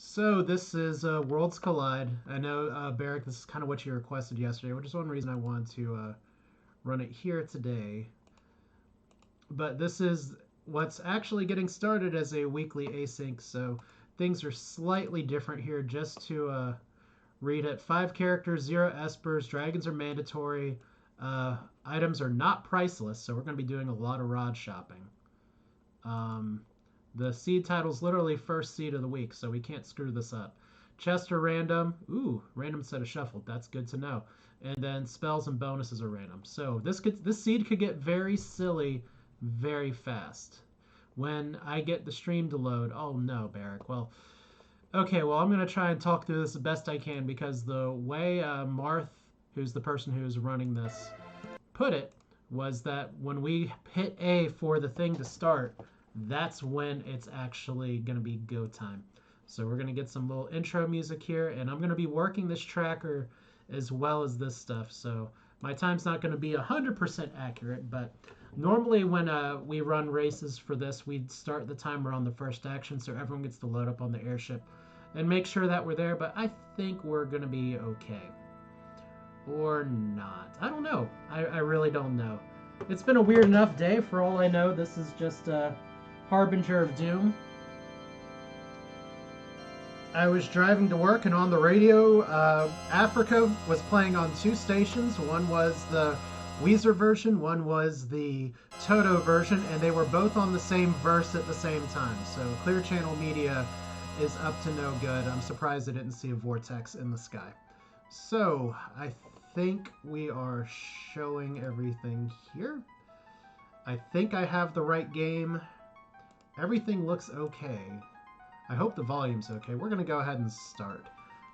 So this is Worlds Collide. I know, Barrick, this is kind of what you requested yesterday, which is one reason I wanted to run it here today. But this is what's actually getting started as a weekly async, so things are slightly different here. Just to read it, 5 characters, 0 espers, dragons are mandatory, items are not priceless, so we're going to be doing a lot of rod shopping. The seed title's literally first seed of the week, so we can't screw this up. Chests are random. Ooh, random instead of shuffled. That's good to know. And then spells and bonuses are random. So this seed could get very silly very fast. When I get the stream to load, oh no, Barrick. Well, okay, well, I'm going to try and talk through this the best I can because the way Marth, who's the person who's running this, put it was that when we hit A for the thing to start, that's when it's actually going to be go time. So we're going to get some little intro music here, and I'm going to be working this tracker as well as this stuff. So my time's not going to be 100% accurate, but normally when we run races for this, we start the timer on the first action so everyone gets to load up on the airship and make sure that we're there, but I think we're going to be okay. Or not. I don't know. I really don't know. It's been a weird enough day. For all I know, this is just a harbinger of doom. I was driving to work, and on the radio, Africa was playing on 2 stations. One was the Weezer version, one was the Toto version, and they were both on the same verse at the same time. So Clear Channel Media is up to no good. I'm surprised I didn't see a vortex in the sky. So I think we are showing everything here. I think I have the right game. Everything looks okay. I hope the volume's okay. We're going to go ahead and start.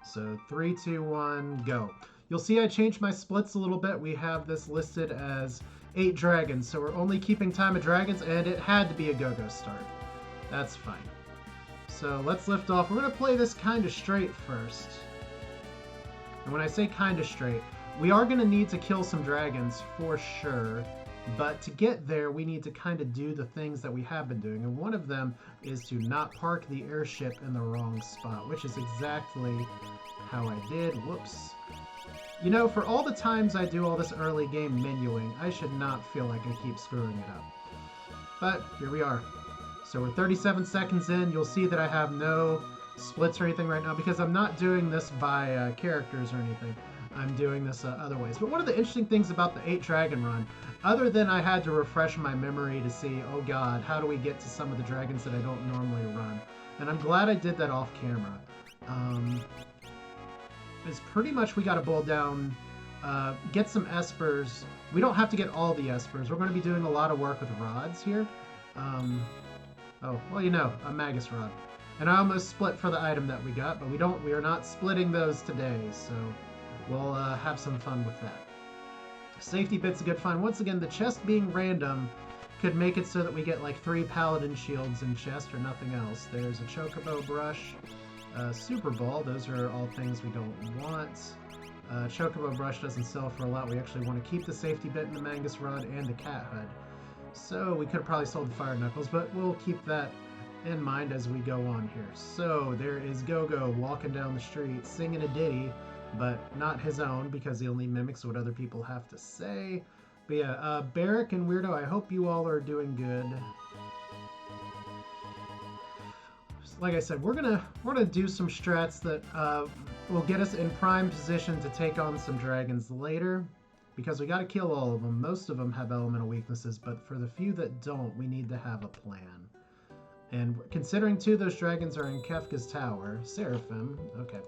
So 3, 2, 1, go. You'll see I changed my splits a little bit. We have this listed as 8 dragons, so we're only keeping time of dragons, and it had to be a go-go start. That's fine. So let's lift off. We're going to play this kind of straight first. And when I say kind of straight, we are going to need to kill some dragons for sure. But to get there, we need to kind of do the things that we have been doing. And one of them is to not park the airship in the wrong spot, which is exactly how I did. Whoops. You know, for all the times I do all this early game menuing, I should not feel like I keep screwing it up. But here we are. So we're 37 seconds in. You'll see that I have no splits or anything right now because I'm not doing this by characters or anything. I'm doing this other ways. But one of the interesting things about the 8 dragon run, other than I had to refresh my memory to see, oh god, how do we get to some of the dragons that I don't normally run? And I'm glad I did that off camera. Is pretty much we got to boil down, get some espers. We don't have to get all the espers. We're going to be doing a lot of work with rods here. Oh, well, you know, a magus rod. And I almost split for the item that we got, but we are not splitting those today, so we'll have some fun with that. Safety bit's a good find. Once again, the chest being random could make it so that we get like 3 paladin shields in chest or nothing else. There's a chocobo brush, super ball. Those are all things we don't want. Chocobo brush doesn't sell for a lot. We actually want to keep the safety bit in the Mangus rod and the cat hud. So we could have probably sold the fire knuckles, but we'll keep that in mind as we go on here. So there is Go-Go walking down the street singing a ditty, but not his own because he only mimics what other people have to say. But yeah, Barrick and Weirdo, I hope you all are doing good. Like I said, we're gonna do some strats that will get us in prime position to take on some dragons later, because we got to kill all of them. Most of them have elemental weaknesses, but for the few that don't, we need to have a plan. And considering 2 of those dragons are in Kefka's tower, Seraphim, okay.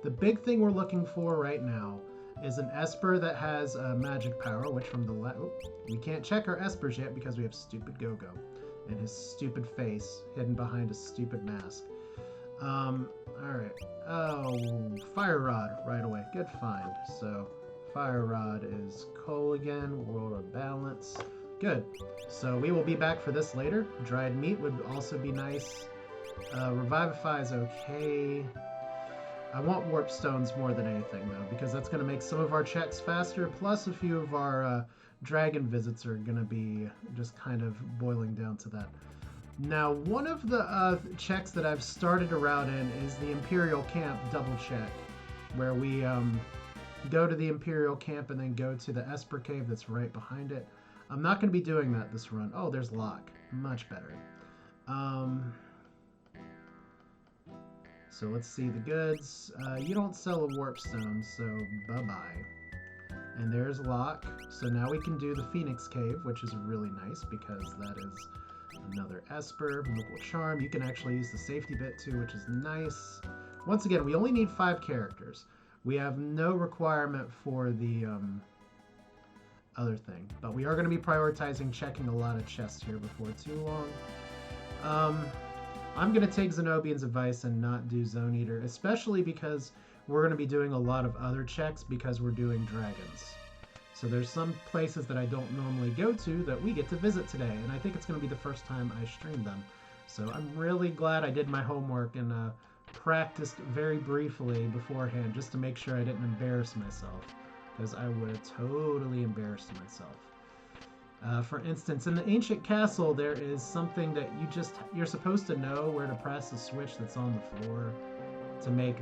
The big thing we're looking for right now is an Esper that has magic power, which from the we can't check our Espers yet because we have stupid Go-Go and his stupid face hidden behind a stupid mask. Alright. Oh, Fire Rod right away. Good find. So, Fire Rod is Cole again. World of Balance. Good. So we will be back for this later. Dried meat would also be nice. Revivify is okay. I want warp stones more than anything, though, because that's going to make some of our checks faster, plus a few of our dragon visits are going to be just kind of boiling down to that. Now, one of the checks that I've started a route in is the Imperial Camp double check, where we go to the Imperial Camp and then go to the Esper Cave that's right behind it. I'm not going to be doing that this run. Oh, there's Locke. Much better. So let's see the goods. You don't sell a warp stone, so bye-bye. And there's Locke. So now we can do the Phoenix Cave, which is really nice because that is another Esper. Local Charm. You can actually use the safety bit too, which is nice. Once again, we only need 5 characters. We have no requirement for the other thing, but we are going to be prioritizing checking a lot of chests here before too long. I'm going to take Zenobian's advice and not do Zone Eater, especially because we're going to be doing a lot of other checks because we're doing dragons. So there's some places that I don't normally go to that we get to visit today, and I think it's going to be the first time I stream them. So I'm really glad I did my homework and practiced very briefly beforehand just to make sure I didn't embarrass myself, because I would have totally embarrassed myself. For instance, in the ancient castle, there is something that you're supposed to know where to press a switch that's on the floor to make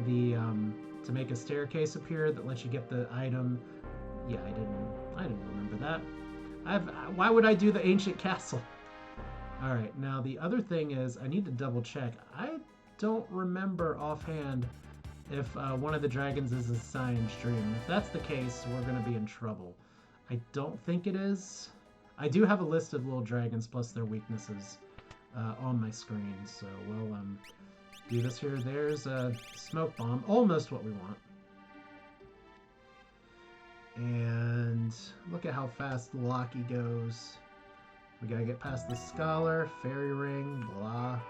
a staircase appear that lets you get the item. Yeah, I didn't remember that. Why would I do the ancient castle? All right, now the other thing is I need to double check. I don't remember offhand if one of the dragons is a Cyan Stream. If that's the case, we're going to be in trouble. I don't think it is. I do have a list of little dragons plus their weaknesses on my screen, so we'll do this here. There's a smoke bomb, almost what we want. And look at how fast Locky goes. We gotta get past the Scholar, Fairy Ring, blah.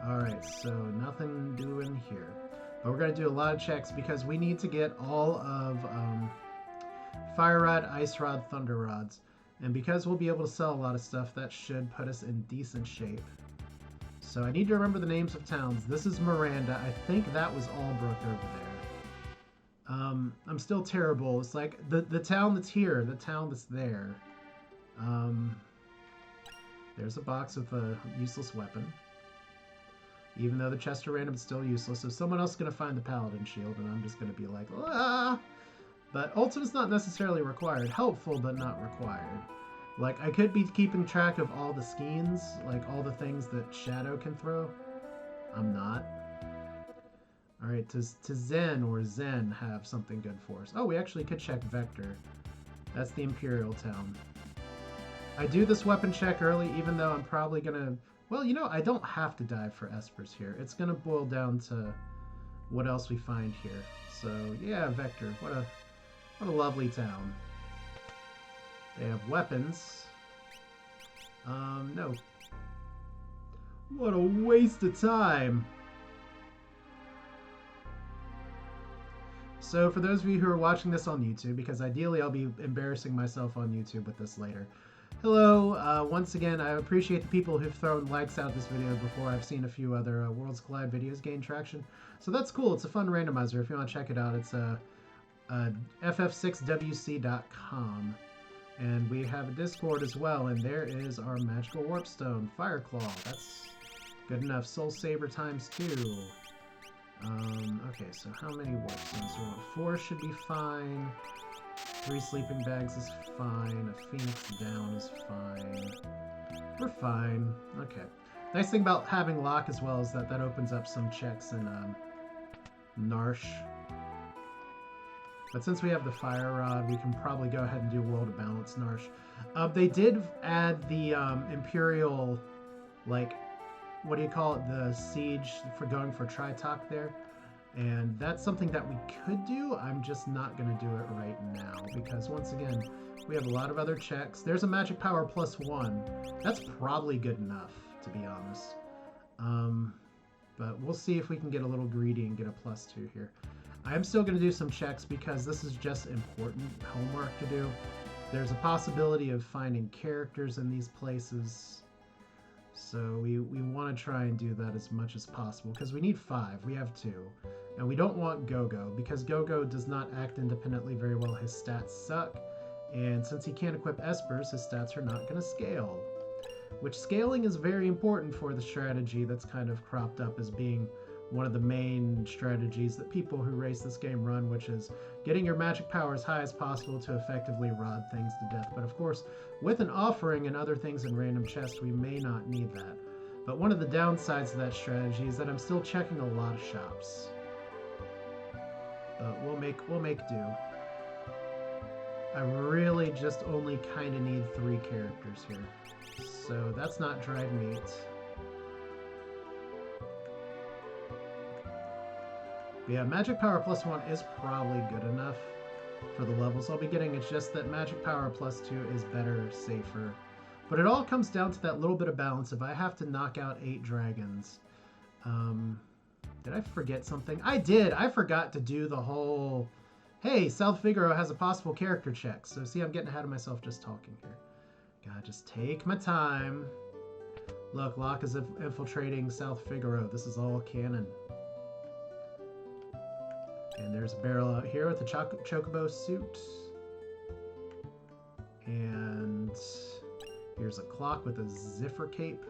Alright, so nothing doing here. But we're going to do a lot of checks because we need to get all of Fire Rod, Ice Rod, Thunder Rods. And because we'll be able to sell a lot of stuff, that should put us in decent shape. So I need to remember the names of towns. This is Miranda. I think that was Albrook over there. I'm still terrible. It's like the town that's here, the town that's there. There's a box with a useless weapon. Even though the chest are random, it's still useless. So someone else is going to find the Paladin Shield, and I'm just going to be like, ah! But ultimate's not necessarily required. Helpful, but not required. Like, I could be keeping track of all the skeins, like all the things that Shadow can throw. I'm not. Alright, does Zen or Zen have something good for us? Oh, we actually could check Vector. That's the Imperial town. I do this weapon check early, even though I'm probably going to... Well, you know, I don't have to dive for Espers here. It's going to boil down to what else we find here. So, yeah, Vector. What a lovely town. They have weapons. No. What a waste of time. So, for those of you who are watching this on YouTube, because ideally I'll be embarrassing myself on YouTube with this later. Hello, once again, I appreciate the people who've thrown likes out this video before. I've seen a few other Worlds Collide videos gain traction. So that's cool. It's a fun randomizer. If you want to check it out, it's FF6WC.com. And we have a Discord as well, and there is our magical warpstone, Fireclaw. That's good enough. Soul Saber times 2. Okay, so how many warpstones do we want? 4 should be fine. 3 sleeping bags is fine. A Phoenix down is fine. We're fine. Okay. Nice thing about having Lock as well is that that opens up some checks in Narsh. But since we have the Fire Rod, we can probably go ahead and do World of Balance Narsh. They did add the Imperial, like, what do you call it? The siege for going for Tritok there. And that's something that we could do. I'm just not going to do it right now because, once again, we have a lot of other checks. There's a magic power +1. That's probably good enough, to be honest. But we'll see if we can get a little greedy and get a +2 here. I'm still going to do some checks because this is just important homework to do. There's a possibility of finding characters in these places. So we want to try and do that as much as possible because we need 5. We have 2. And we don't want Gogo because Gogo does not act independently very well. His stats suck. And since he can't equip Espers, his stats are not going to scale. which scaling is very important for the strategy that's kind of cropped up as being one of the main strategies that people who race this game run, which is getting your magic power as high as possible to effectively rod things to death. But of course, with an offering and other things in random chest, we may not need that. But one of the downsides of that strategy is that I'm still checking a lot of shops. But we'll make do. I really just only kind of need 3 characters here. So that's not dried meat. But yeah, magic power +1 is probably good enough for the levels I'll be getting. It's just that magic power +2 is better, safer. But it all comes down to that little bit of balance. If I have to knock out 8 dragons, did I forget something? I did. I forgot to do the whole, hey, South Figaro has a possible character check. So see, I'm getting ahead of myself just talking here. Gotta just take my time. Look, Locke is infiltrating South Figaro. This is all canon. And there's a barrel out here with a chocobo suit. And here's a clock with a ziffer cape.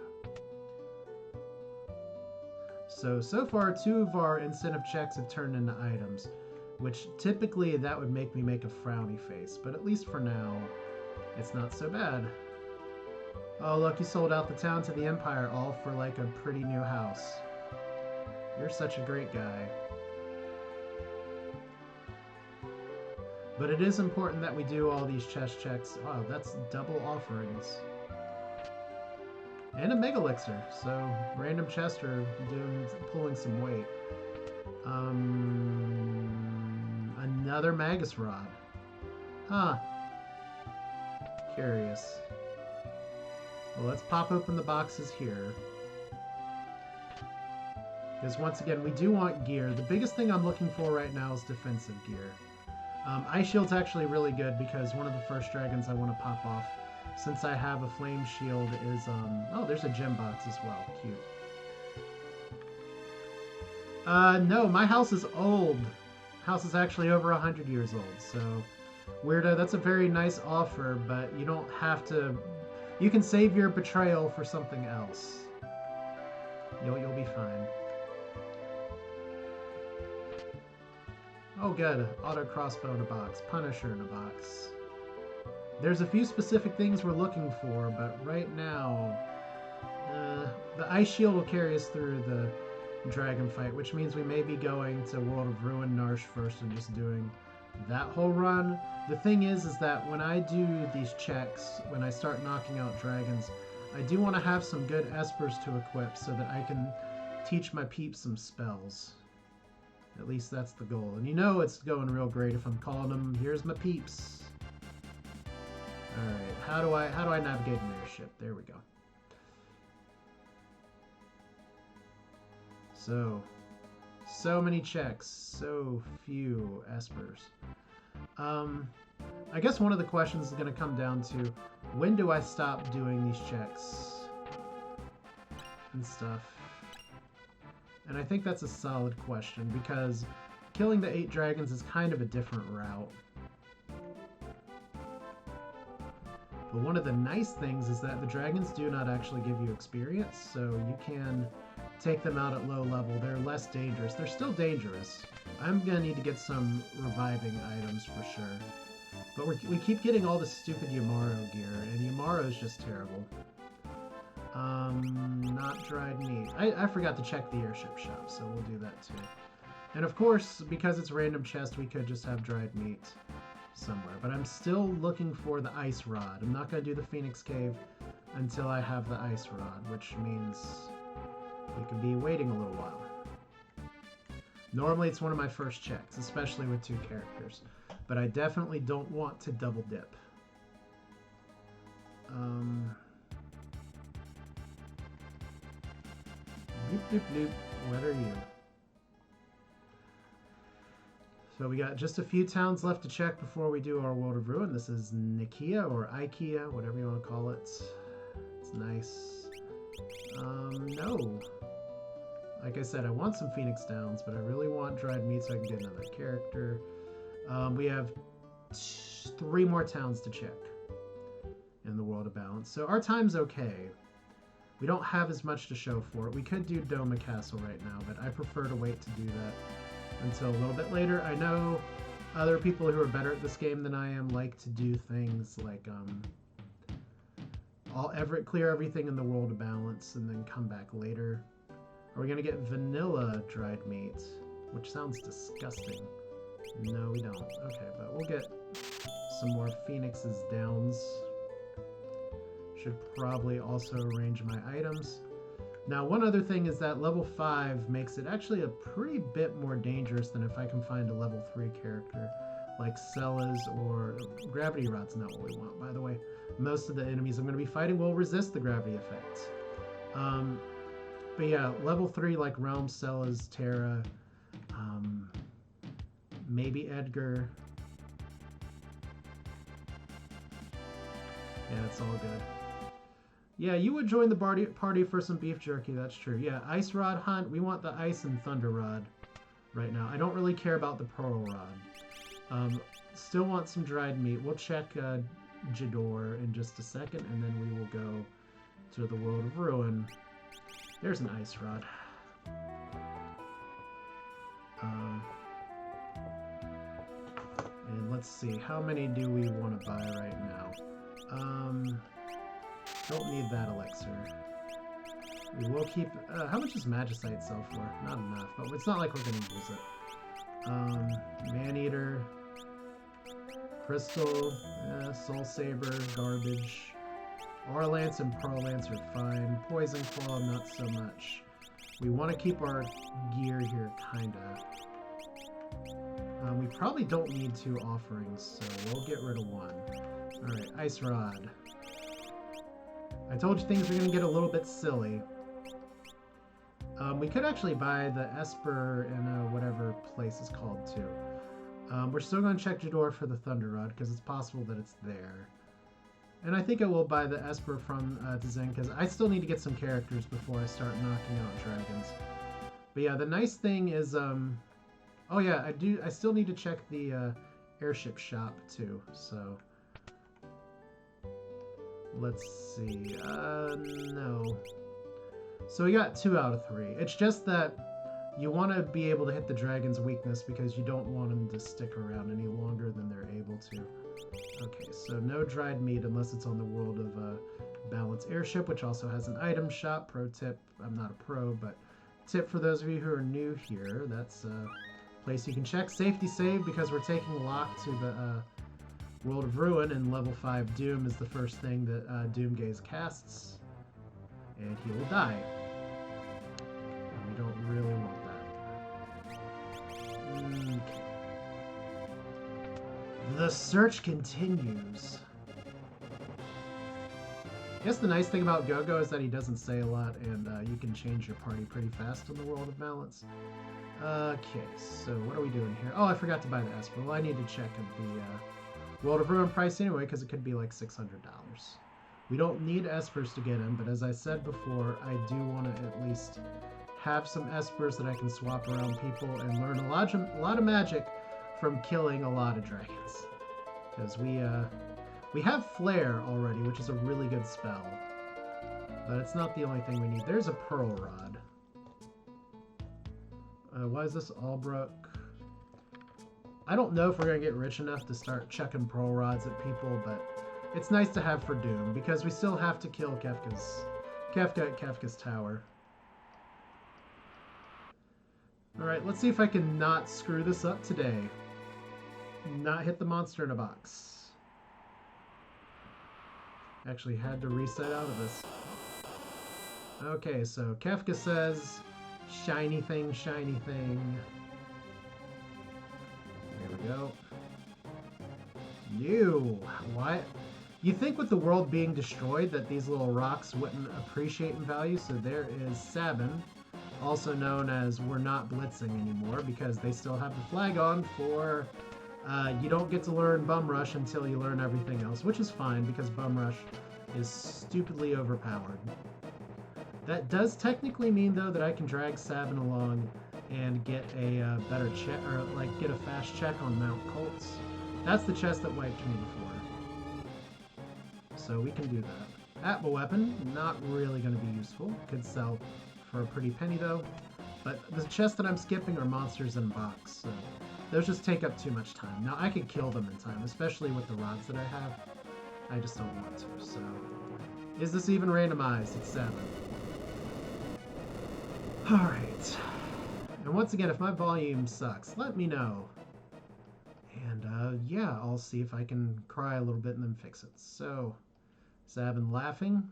So far, 2 of our incentive checks have turned into items, which typically that would make me make a frowny face, but at least for now, it's not so bad. Oh, look, you sold out the town to the Empire, all for like a pretty new house. You're such a great guy. But it is important that we do all these chest checks. Wow, that's double offerings. And a Mega Elixir, so random chest are pulling some weight. Another Magus Rod. Huh. Curious. Well, let's pop open the boxes here. Because once again, we do want gear. The biggest thing I'm looking for right now is defensive gear. Ice Shield's actually really good because one of the first dragons I want to pop off, since I have a flame shield, is, oh, there's a gem box as well. Cute. No, my house is old. House is actually over 100 years old, so weirdo, that's a very nice offer, but you don't have to, you can save your betrayal for something else. You'll be fine. Oh good, auto crossbow in a box, Punisher in a box. There's a few specific things we're looking for, but right now, the Ice Shield will carry us through the dragon fight, which means we may be going to World of Ruin Narsh first and just doing that whole run. The thing is that when I do these checks, when I start knocking out dragons, I do want to have some good Espers to equip so that I can teach my peeps some spells. At least that's the goal. And you know it's going real great if I'm calling them, here's my peeps. Alright, how do I navigate an airship? There we go. So many checks, so few Espers. I guess one of the questions is going to come down to, when do I stop doing these checks and stuff? And I think that's a solid question, because killing the 8 dragons is kind of a different route. But one of the nice things is that the dragons do not actually give you experience, so you can take them out at low level. They're less dangerous. They're still dangerous. I'm going to need to get some reviving items for sure. But we keep getting all this stupid Yamaro gear, and Yamaro is just terrible. Not dried meat. I forgot to check the airship shop, so we'll do that too. And of course, because it's random chest, we could just have dried meat somewhere. But I'm still looking for the ice rod. I'm not going to do the Phoenix Cave until I have the ice rod, which means we could be waiting a little while. Normally it's one of my first checks, especially with 2 characters. But I definitely don't want to double dip. Bloop, bloop, bloop. What are you? So we got just a few towns left to check before we do our World of Ruin. This is Nikia or Ikea, whatever you want to call it. It's nice. No. Like I said, I want some Phoenix Downs, but I really want dried meat so I can get another character. We have 3 more towns to check in the World of Balance. So our time's okay. We don't have as much to show for it. We could do Doma Castle right now, but I prefer to wait to do that until a little bit later. I know other people who are better at this game than I am like to do things like clear everything in the world of balance and then come back later. Are we gonna get vanilla dried meat? Which sounds disgusting. No, we don't. Okay, but we'll get some more Phoenix's Downs. Should probably also arrange my items. Now, one other thing is that level 5 makes it actually a pretty bit more dangerous than if I can find a level 3 character like Celas or Gravity Rod's not what we want, by the way. Most of the enemies I'm going to be fighting will resist the gravity effects. But yeah, level 3 like Realm, Celas, Terra, maybe Edgar. Yeah, it's all good. Yeah, you would join the party for some beef jerky, that's true. Yeah, Ice Rod Hunt, we want the Ice and Thunder Rod right now. I don't really care about the Pearl Rod. Still want some dried meat. We'll check Jador in just a second, and then we will go to the World of Ruin. There's an Ice Rod. And let's see, how many do we want to buy right now? Don't need that elixir. We will keep... how much does Magicite sell for? Not enough, but it's not like we're going to use it. Maneater, Crystal, Soul Saber, garbage. Aura Lance and Pearl Lance are fine. Poison Claw, not so much. We want to keep our gear here, kinda. We probably don't need 2 offerings, so we'll get rid of 1. Alright, Ice Rod. I told you things were going to get a little bit silly. We could actually buy the Esper in whatever place is called, too. We're still going to check Jador for the Thunder Rod, because it's possible that it's there. And I think I will buy the Esper from Tzen, because I still need to get some characters before I start knocking out dragons. But yeah, the nice thing is... oh yeah, I still need to check the airship shop, too, so... Let's see, no. So we got 2 out of 3. It's just that you want to be able to hit the dragon's weakness because you don't want them to stick around any longer than they're able to. Okay, so no dried meat unless it's on the World of Balance airship, which also has an item shop. Pro tip, I'm not a pro, but tip for those of you who are new here, that's a place you can check. Safety save because we're taking Locke to the... World of Ruin, and level 5 Doom is the first thing that Doomgaze casts, and he will die. And we don't really want that. Okay. The search continues. I guess the nice thing about Go-Go is that he doesn't say a lot, and you can change your party pretty fast in the World of Balance. Okay, so what are we doing here? Oh, I forgot to buy the Esper. Well, I need to check the... World of Ruin price anyway, because it could be like $600. We don't need Espers to get in, but as I said before, I do want to at least have some Espers that I can swap around people and learn a lot of magic from killing a lot of dragons. Because we have Flare already, which is a really good spell. But it's not the only thing we need. There's a Pearl Rod. Why is this Albrook? I don't know if we're going to get rich enough to start chucking Pearl Rods at people, but it's nice to have for Doom, because we still have to kill Kefka at Kefka's tower. Alright, let's see if I can not screw this up today. Not hit the monster in a box. Actually had to reset out of this. Okay, so Kefka says, shiny thing, shiny thing. There we go. New. What? You think with the world being destroyed that these little rocks wouldn't appreciate in value, so there is Sabin, also known as we're not blitzing anymore because they still have the flag on for you don't get to learn Bum Rush until you learn everything else, which is fine because Bum Rush is stupidly overpowered. That does technically mean though that I can drag Sabin along and get a better check, or like get a fast check on Mount Colts. That's the chest that wiped me before. So we can do that. AtmaWeapon, not really going to be useful. Could sell for a pretty penny though. But the chests that I'm skipping are monsters in a box, so those just take up too much time. Now I could kill them in time, especially with the rods that I have. I just don't want to, so... Is this even randomized? It's 7. Alright. And once again, if my volume sucks, let me know. And yeah, I'll see if I can cry a little bit and then fix it. So, Sabin laughing.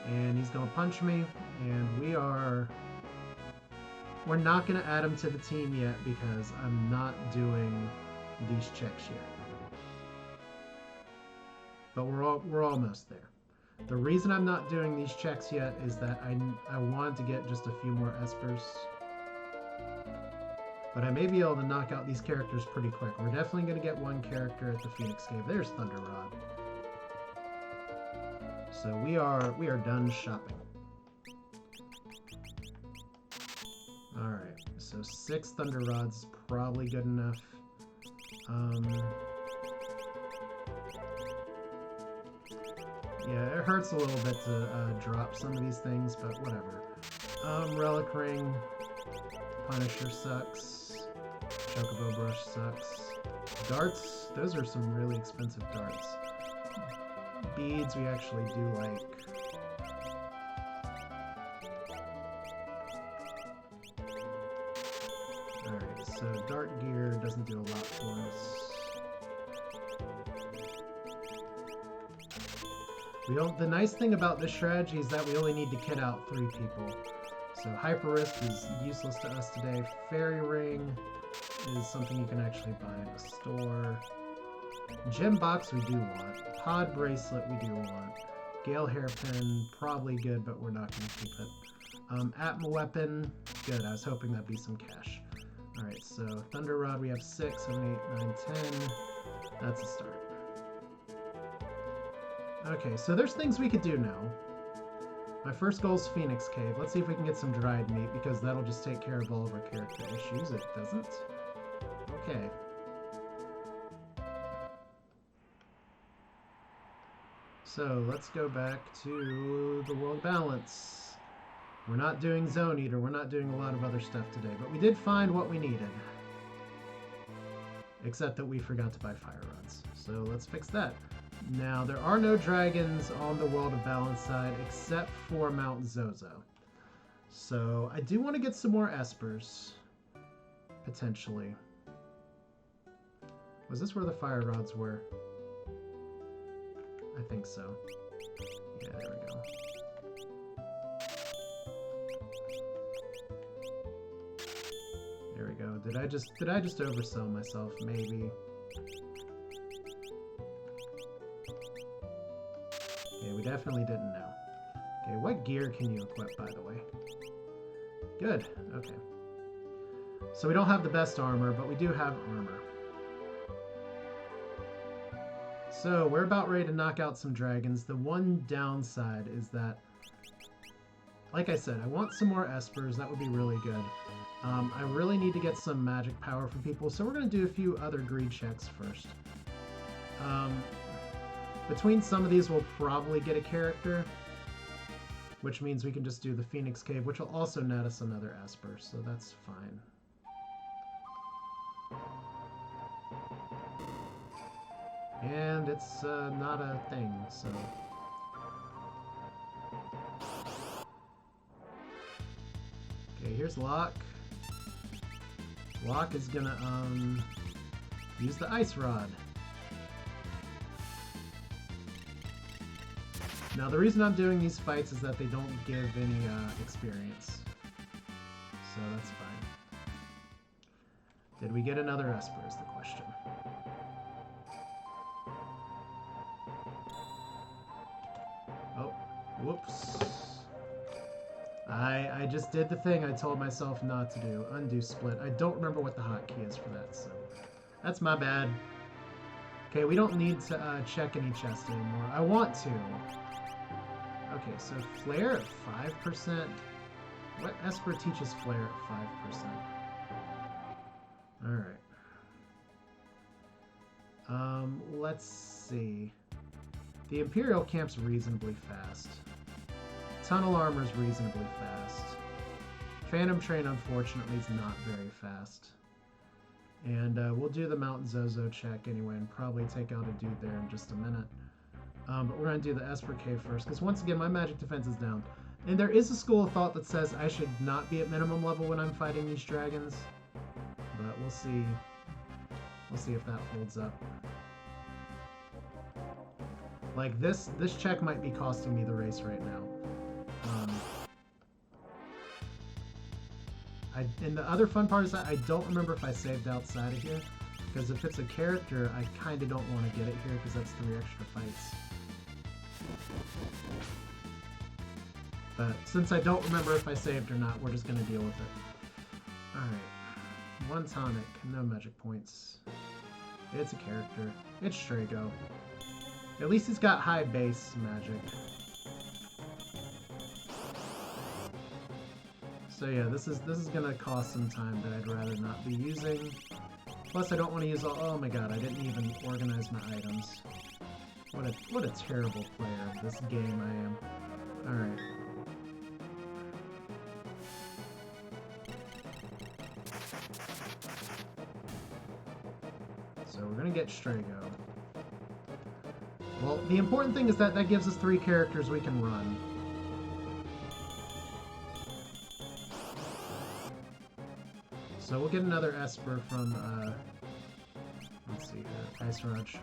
And he's gonna punch me, and we're not going to add him to the team yet because I'm not doing these checks yet. But we're almost there. The reason I'm not doing these checks yet is that I wanted to get just a few more Espers. But I may be able to knock out these characters pretty quick. We're definitely going to get one character at the Phoenix Cave. There's Thunder Rod. So we are done shopping. Alright, so 6 Thunder Rods is probably good enough. Yeah, it hurts a little bit to drop some of these things, but whatever. Relic Ring, Punisher sucks, Chocobo Brush sucks. Darts, those are some really expensive darts. Beads we actually do like. Alright, so Dart Gear doesn't do a lot for us. The nice thing about this strategy is that we only need to kit out 3 people. So Hyper Risk is useless to us today. Fairy Ring is something you can actually buy in a store. Gem Box we do want. Pod Bracelet we do want. Gale Hairpin, probably good, but we're not going to keep it. AtmaWeapon, good. I was hoping that'd be some cash. Alright, so Thunder Rod we have 6, 7, 8, 9, 10. That's a start. Okay, so there's things we could do now. My first goal is Phoenix Cave. Let's see if we can get some dried meat, because that'll just take care of all of our character issues. It doesn't. Okay. So, let's go back to the world balance. We're not doing Zone Eater. We're not doing a lot of other stuff today, but we did find what we needed. Except that we forgot to buy fire rods. So, let's fix that. Now, there are no dragons on the World of Balance side except for Mount Zozo. So, I do want to get some more Espers. Potentially. Was this where the fire rods were? I think so. Yeah, there we go. There we go. Did I just oversell myself? Maybe. Okay, we definitely didn't know. Okay, what gear can you equip, by the way? Good, okay. So we don't have the best armor, but we do have armor. So we're about ready to knock out some dragons. The one downside is that, like I said, I want some more Espers. That would be really good. I really need to get some magic power from people, so we're going to do a few other greed checks first. Between some of these, we'll probably get a character, which means we can just do the Phoenix Cave, which will also net us another Esper, so that's fine. And it's not a thing, so... Okay, here's Locke. Locke is gonna, use the Ice Rod. Now, the reason I'm doing these fights is that they don't give any experience. So that's fine. Did we get another Esper is the question. Oh, whoops. I just did the thing I told myself not to do. Undo split. I don't remember what the hotkey is for that, so that's my bad. Okay, we don't need to check any chest anymore. I want to. Okay, so Flare at 5%. What Esper teaches Flare at 5%? Alright. Let's see. The Imperial camp's reasonably fast. Tunnel armor's reasonably fast. Phantom Train, unfortunately, is not very fast. And we'll do the Mount Zozo check anyway and probably take out a dude there in just a minute. But we're going to do the Esper Cave first, because once again, my magic defense is down. And there is a school of thought that says I should not be at minimum level when I'm fighting these dragons. But we'll see. We'll see if that holds up. Like, this check might be costing me the race right now. And the other fun part is that I don't remember if I saved outside of here. Because if it's a character, I kind of don't want to get it here because that's 3 extra fights. But since I don't remember if I saved or not, we're just going to deal with it. Alright. 1 tonic, no magic points. It's a character. It's Strago. At least he's got high base magic. So yeah, this is gonna cost some time that I'd rather not be using. Plus, I don't want to use all. Oh my god, I didn't even organize my items. What a terrible player of this game I am. All right. So we're gonna get Strago. Well, the important thing is that that gives us 3 characters we can run. So we'll get another Esper from, let's see here, Ice Rod, sure.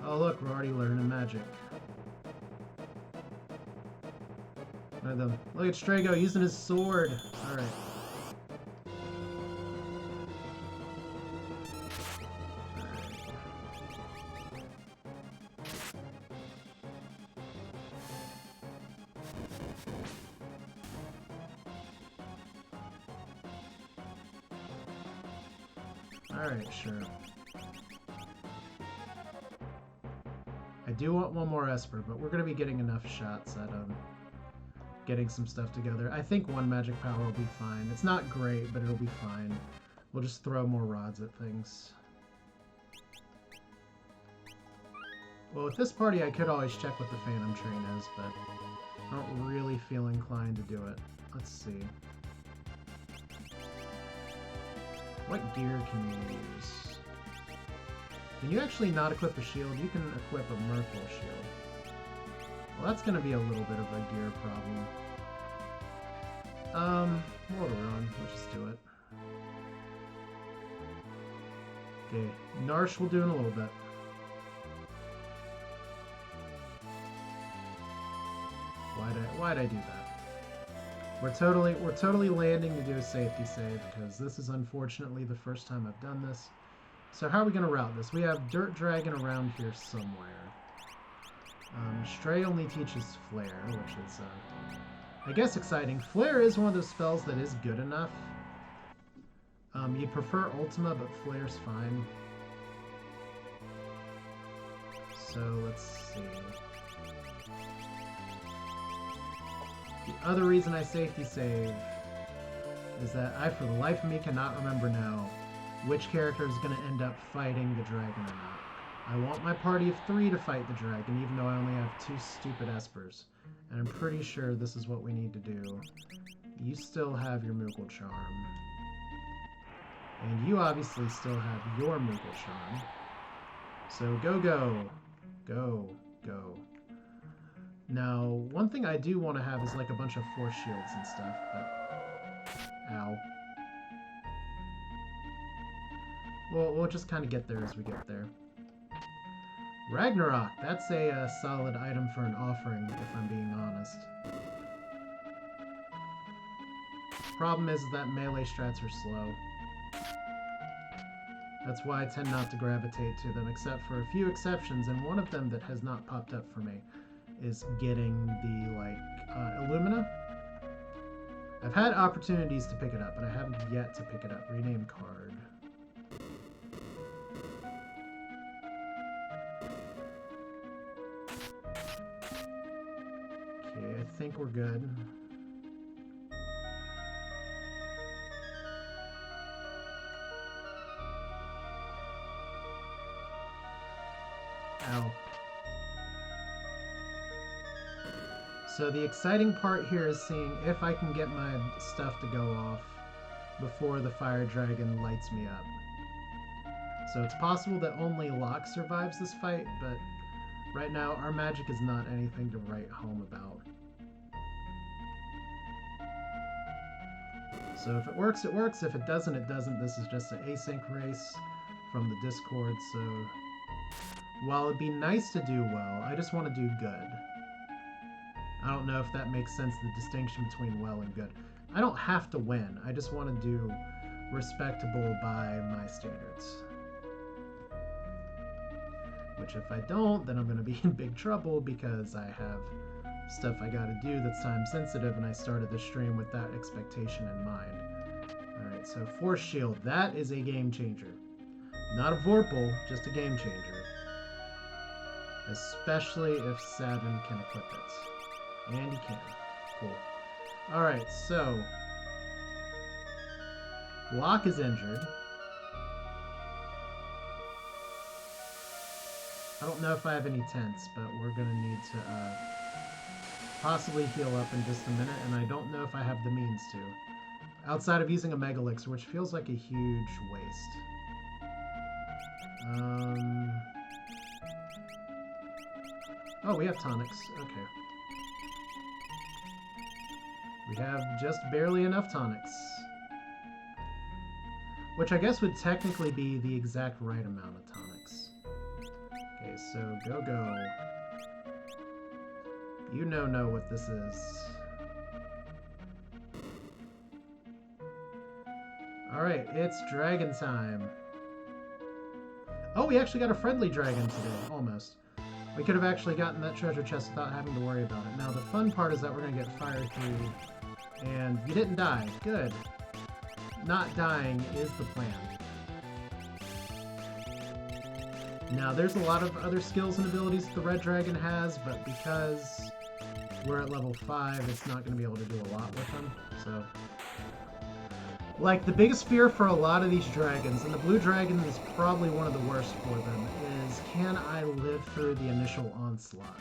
Oh look, we're already learning magic. Look at Strago using his sword. Alright. Alright, sure. I do want one more Esper, but we're going to be getting enough shots at getting some stuff together. I think 1 magic power will be fine. It's not great, but it'll be fine. We'll just throw more rods at things. Well, with this party, I could always check what the Phantom Train is, but I don't really feel inclined to do it. Let's see. What gear can you use? Can you actually not equip a shield? You can equip a Merfolk shield. Well, that's going to be a little bit of a gear problem. Mortal Run. We'll just do it. Okay, Narsh will do in a little bit. Why'd I do that? We're totally landing to do a safety save, because this is unfortunately the first time I've done this. So how are we going to route this? We have Dirt Dragon around here somewhere. Stray only teaches Flare, which is, I guess, exciting. Flare is one of those spells that is good enough. You'd prefer Ultima, but Flare's fine. So, let's see. The other reason I safety save is that I, for the life of me, cannot remember now which character is going to end up fighting the dragon or not. I want my party of 3 to fight the dragon, even though I only have 2 stupid Espers. And I'm pretty sure this is what we need to do. You still have your Moogle Charm. And you obviously still have your Moogle Charm. So go, go. Go, go. Now, one thing I do want to have is like a bunch of force shields and stuff, but... Ow. Well, we'll just kind of get there as we get there. Ragnarok! That's a solid item for an offering, if I'm being honest. Problem is that melee strats are slow. That's why I tend not to gravitate to them, except for a few exceptions, and one of them that has not popped up for me is getting the, like, Illumina. I've had opportunities to pick it up, but I haven't yet to pick it up. Rename card. Okay, I think we're good. Ow. So the exciting part here is seeing if I can get my stuff to go off before the fire dragon lights me up. So it's possible that only Locke survives this fight, but right now our magic is not anything to write home about. So if it works, it works. If it doesn't, it doesn't. This is just an async race from the Discord, so while it'd be nice to do well, I just want to do good. I don't know if that makes sense, the distinction between well and good. I don't have to win. I just want to do respectable by my standards. Which if I don't, then I'm going to be in big trouble because I have stuff I got to do that's time sensitive, and I started the stream with that expectation in mind. Alright, so Force Shield. That is a game changer. Not a Vorpal, just a game changer. Especially if Savin can equip it. And he can. Cool. Alright, so Locke is injured. I don't know if I have any tents, but we're going to need to possibly heal up in just a minute, and I don't know if I have the means to. Outside of using a Mega Elixir, which feels like a huge waste. Oh, we have tonics. Okay. We have just barely enough tonics. Which I guess would technically be the exact right amount of tonics. Okay, so go. You know what this is. Alright, it's dragon time. Oh, we actually got a friendly dragon today. Almost. We could have actually gotten that treasure chest without having to worry about it. Now, the fun part is that we're going to get fire through. And you didn't die. Good. Not dying is the plan. Now, there's a lot of other skills and abilities that the red dragon has, but because we're at level 5, it's not going to be able to do a lot with them. So, like, the biggest fear for a lot of these dragons, and the blue dragon is probably one of the worst for them, is can I live through the initial onslaught?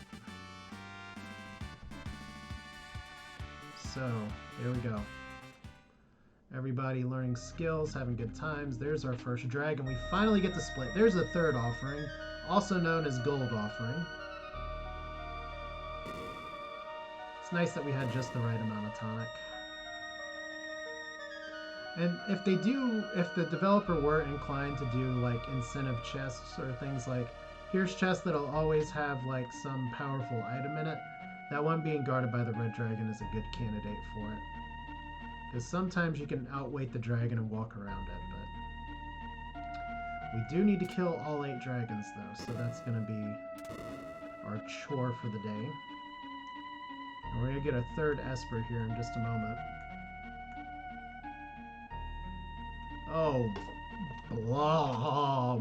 So, here we go. Everybody learning skills, having good times. There's our first dragon. We finally get to split. There's a third offering, also known as gold offering. It's nice that we had just the right amount of tonic. And if the developer were inclined to do like incentive chests or things like, here's chests that'll always have like some powerful item in it, that one being guarded by the red dragon is a good candidate for it. Because sometimes you can outweight the dragon and walk around it, but we do need to kill all 8 dragons though, so that's going to be our chore for the day. And we're going to get a third Esper here in just a moment. Oh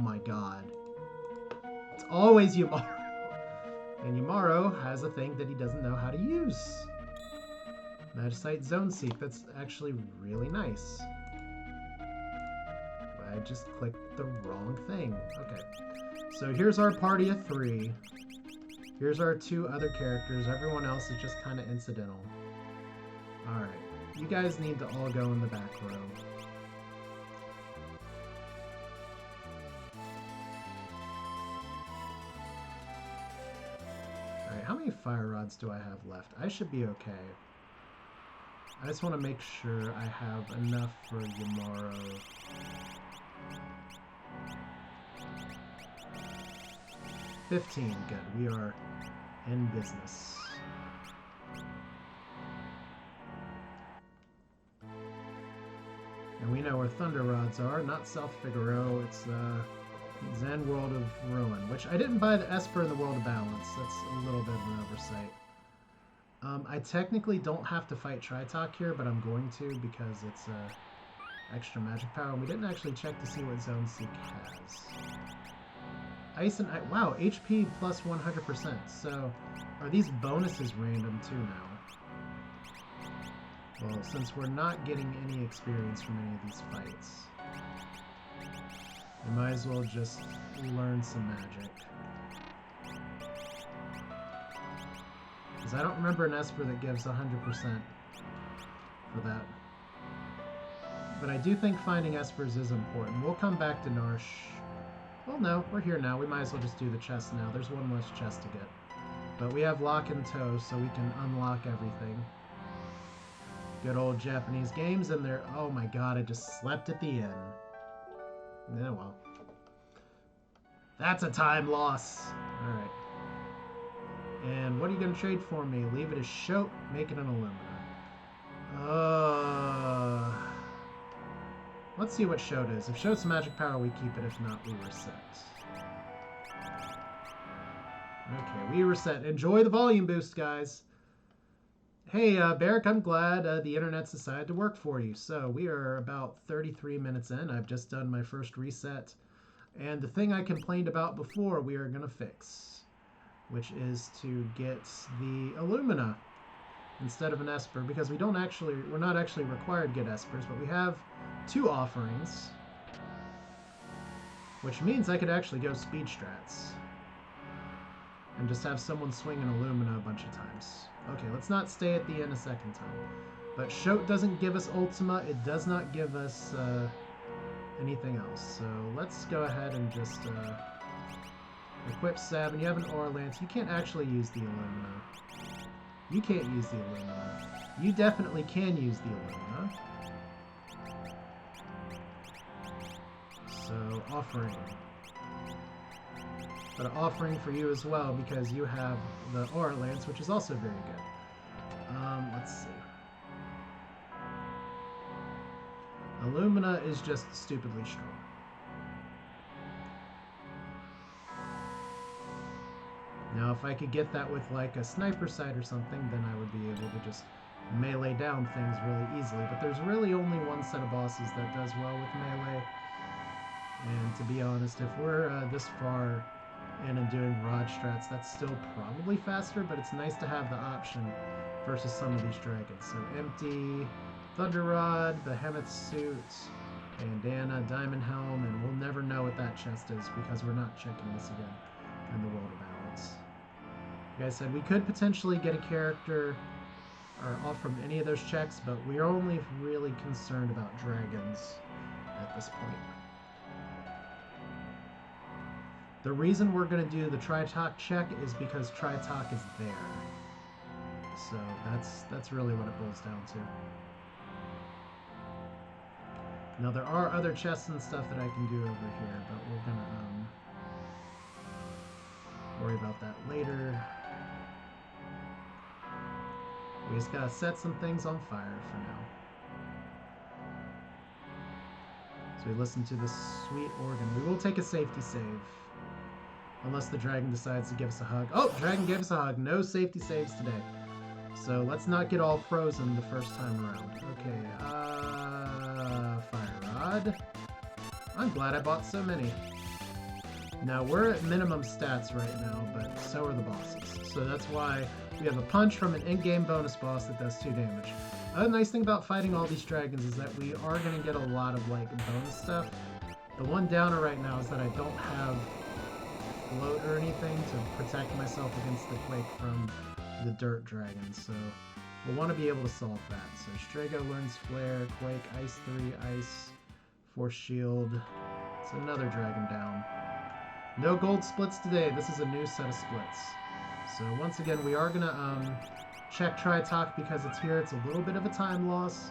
my god. It's always Yamaru. And Yamaru has a thing that he doesn't know how to use. Magicite Zone Seek. That's actually really nice. I just clicked the wrong thing. Okay. So here's our party of 3. Here's our 2 other characters. Everyone else is just kind of incidental. Alright. You guys need to all go in the back row. Alright, how many fire rods do I have left? I should be okay. I just want to make sure I have enough for Yamaru. $15, good. We are in business. And we know where Thunder Rods are, not South Figaro, it's Zen World of Ruin, which I didn't buy the Esper in the World of Balance. That's a little bit of an oversight. I technically don't have to fight Tritok here, but I'm going to because it's extra magic power. And we didn't actually check to see what Zone Seek has. Ice and Ice. Wow, HP plus 100%. So, are these bonuses random too now? Well, since we're not getting any experience from any of these fights, we might as well just learn some magic. Because I don't remember an Esper that gives 100% for that. But I do think finding Espers is important. We'll come back to Narsh. Well, no, we're here now. We might as well just do the chest now. There's one less chest to get. But we have lock and toe, so we can unlock everything. Good old Japanese games, and they're... Oh my god, I just slept at the inn. Yeah, well. That's a time loss. Alright. And what are you going to trade for me? Leave it as Shoat, make it an alumina. Let's see what Shoat is. If Shoat's magic power, we keep it. If not, we reset. Okay, we reset. Enjoy the volume boost, guys. Hey, Barrick, I'm glad the internet's decided to work for you. So we are about 33 minutes in. I've just done my first reset. And the thing I complained about before, we are going to fix, which is to get the alumina instead of an Esper, because we're not actually required to get Espers, but we have 2 offerings, which means I could actually go speed strats and just have someone swing an alumina a bunch of times. Okay, let's not stay at the inn a second time. But Shoat doesn't give us Ultima. It does not give us anything else. So let's go ahead and just equip Sab. And you have an Aura Lance. You can't actually use the alumina. You can't use the alumina. You definitely can use the alumina. So, offering. But an offering for you as well, because you have the Aura Lance, which is also very good. Let's see. Alumina is just stupidly strong. Now, if I could get that with like a sniper sight or something, then I would be able to just melee down things really easily. But there's really only one set of bosses that does well with melee. And to be honest, if we're this far in and doing rod strats, that's still probably faster, but it's nice to have the option versus some of these dragons. So empty, Thunder Rod, Behemoth Suit, Bandana, Diamond Helm, and we'll never know what that chest is because we're not checking this again in the World of Balance. Like I said, we could potentially get a character off from any of those checks, but we're only really concerned about dragons at this point. The reason we're going to do the Tritok check is because Tritok is there. So that's really what it boils down to. Now there are other chests and stuff that I can do over here, but we're going to worry about that later. We just got to set some things on fire for now. So we listen to this sweet organ. We will take a safety save. Unless the dragon decides to give us a hug. Oh, dragon gave us a hug. No safety saves today. So let's not get all frozen the first time around. Okay, Fire Rod. I'm glad I bought so many. Now, we're at minimum stats right now, but so are the bosses. So that's why we have a punch from an in-game bonus boss that does 2 damage. Another nice thing about fighting all these dragons is that we are going to get a lot of, like, bonus stuff. The one downer right now is that I don't have float or anything to protect myself against the quake from the dirt dragon, so we'll want to be able to solve that. So Strago learns Flare, Quake, Ice 3, Ice, Force Shield. It's another dragon down. No gold splits today. This is a new set of splits. So once again, we are going to check Tritok because it's here. It's a little bit of a time loss,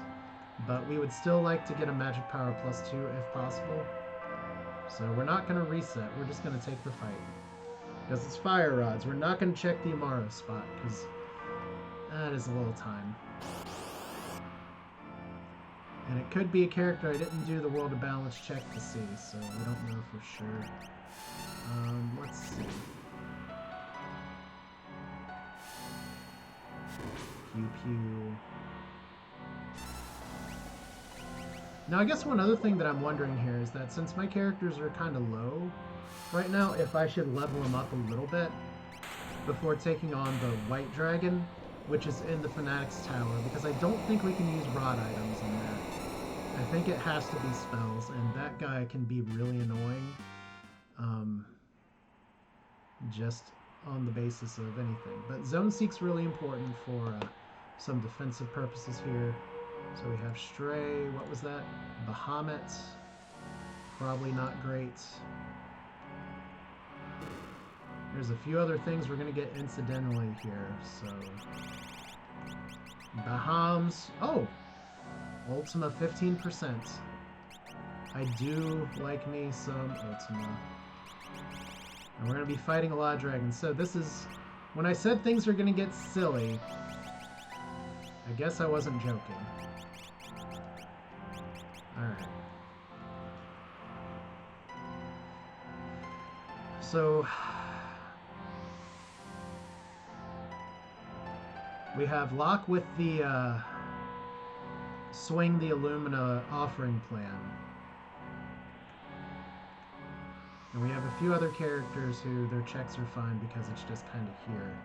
but we would still like to get a magic power +2 if possible. So we're not going to reset, we're just going to take the fight. Because it's Fire Rods, we're not going to check the Amaro spot, because that is a little time. And it could be a character I didn't do the World of Balance check to see, so we don't know for sure. Let's see. Pew pew. Now, I guess one other thing that I'm wondering here is that since my characters are kind of low right now, if I should level them up a little bit before taking on the White Dragon, which is in the Fanatic's Tower, because I don't think we can use rod items in that. I think it has to be spells, and that guy can be really annoying. Just on the basis of anything. But Zone Seek's really important for some defensive purposes here. So we have Stray, what was that? Bahamut, probably not great. There's a few other things we're going to get incidentally here, so... Bahams, oh! Ultima 15%. I do like me some Ultima. And we're going to be fighting a lot of dragons. So this is... When I said things are going to get silly, I guess I wasn't joking. Alright. So... We have Locke with the Swing the Illumina offering plan. And we have a few other characters who their checks are fine because it's just kind of here.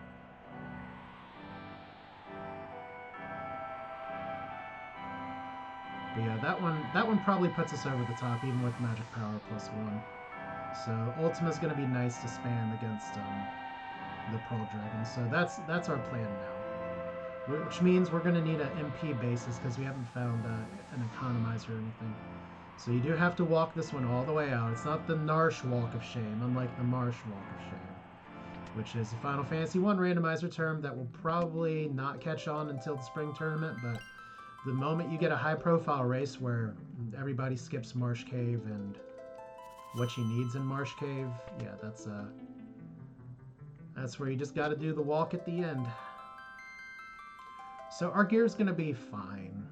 But yeah, that one probably puts us over the top, even with magic power +1. So Ultima's going to be nice to spam against the Pearl Dragon. So that's our plan now. Which means we're going to need an MP basis because we haven't found an economizer or anything. So you do have to walk this one all the way out. It's not the Narsh Walk of Shame, unlike the Marsh Walk of Shame, which is a Final Fantasy I randomizer term that will probably not catch on until the spring tournament, but the moment you get a high-profile race where everybody skips Marsh Cave and what she needs in Marsh Cave, yeah, that's where you just got to do the walk at the end. So our gear's going to be fine.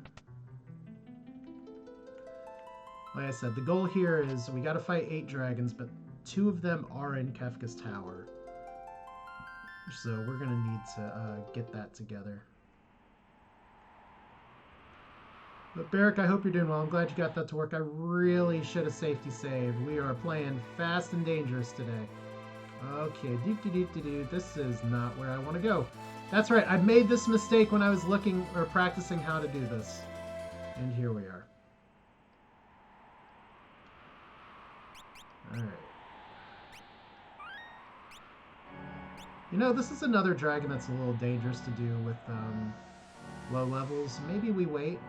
Like I said, the goal here is we got to fight 8 dragons, but 2 of them are in Kefka's tower. So we're going to need to get that together. But Barrick, I hope you're doing well. I'm glad you got that to work. I really should have safety saved. We are playing fast and dangerous today. Okay, this is not where I want to go. That's right, I made this mistake when I was looking or practicing how to do this. And here we are. Alright. You know, this is another dragon that's a little dangerous to do with low levels. Maybe we wait.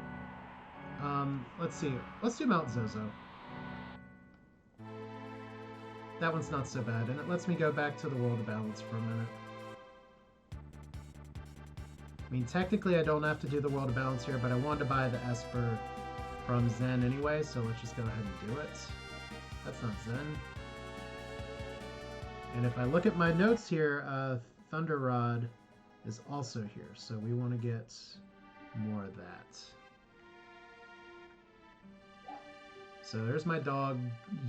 Let's see. Let's do Mount Zozo. That one's not so bad, and it lets me go back to the World of Balance for a minute. I mean, technically I don't have to do the World of Balance here, but I wanted to buy the Esper from Zen anyway, so let's just go ahead and do it. That's not Zen. And if I look at my notes here, Thunder Rod is also here, so we want to get more of that. So there's my dog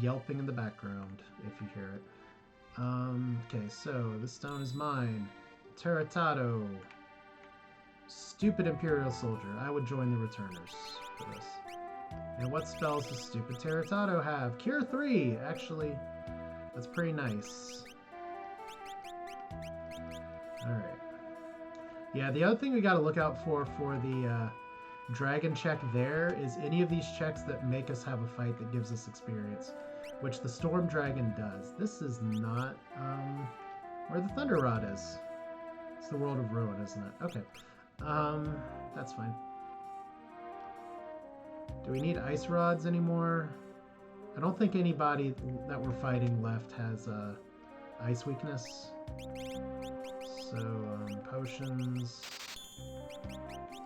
yelping in the background, if you hear it. Okay, so this stone is mine. Terratado. Stupid Imperial Soldier. I would join the Returners for this. And what spells does stupid Terratado have? Cure 3! Actually, that's pretty nice. Alright. Yeah, the other thing we gotta look out for the dragon check there is any of these checks that make us have a fight that gives us experience, which the Storm Dragon does. This is not where the Thunder Rod is. It's the World of Ruin, isn't it? Okay. That's fine. Do we need ice rods anymore? I don't think anybody that we're fighting left has ice weakness. So, potions,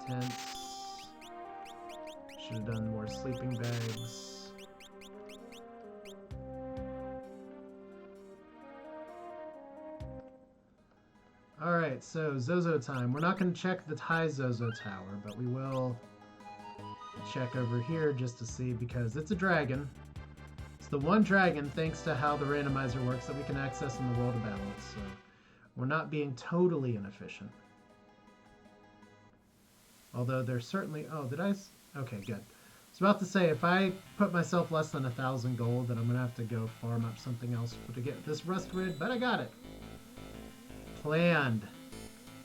tents. Should have done more sleeping bags. Alright, so Zozo time. We're not going to check the high Zozo tower, but we will check over here just to see, because it's a dragon. It's the one dragon, thanks to how the randomizer works, that we can access in the World of Balance. So we're not being totally inefficient. Although there's certainly... Oh, did I... Okay, good. I was about to say, if I put myself less than 1,000 gold, then I'm going to have to go farm up something else to get this rust grid, but I got it. Planned.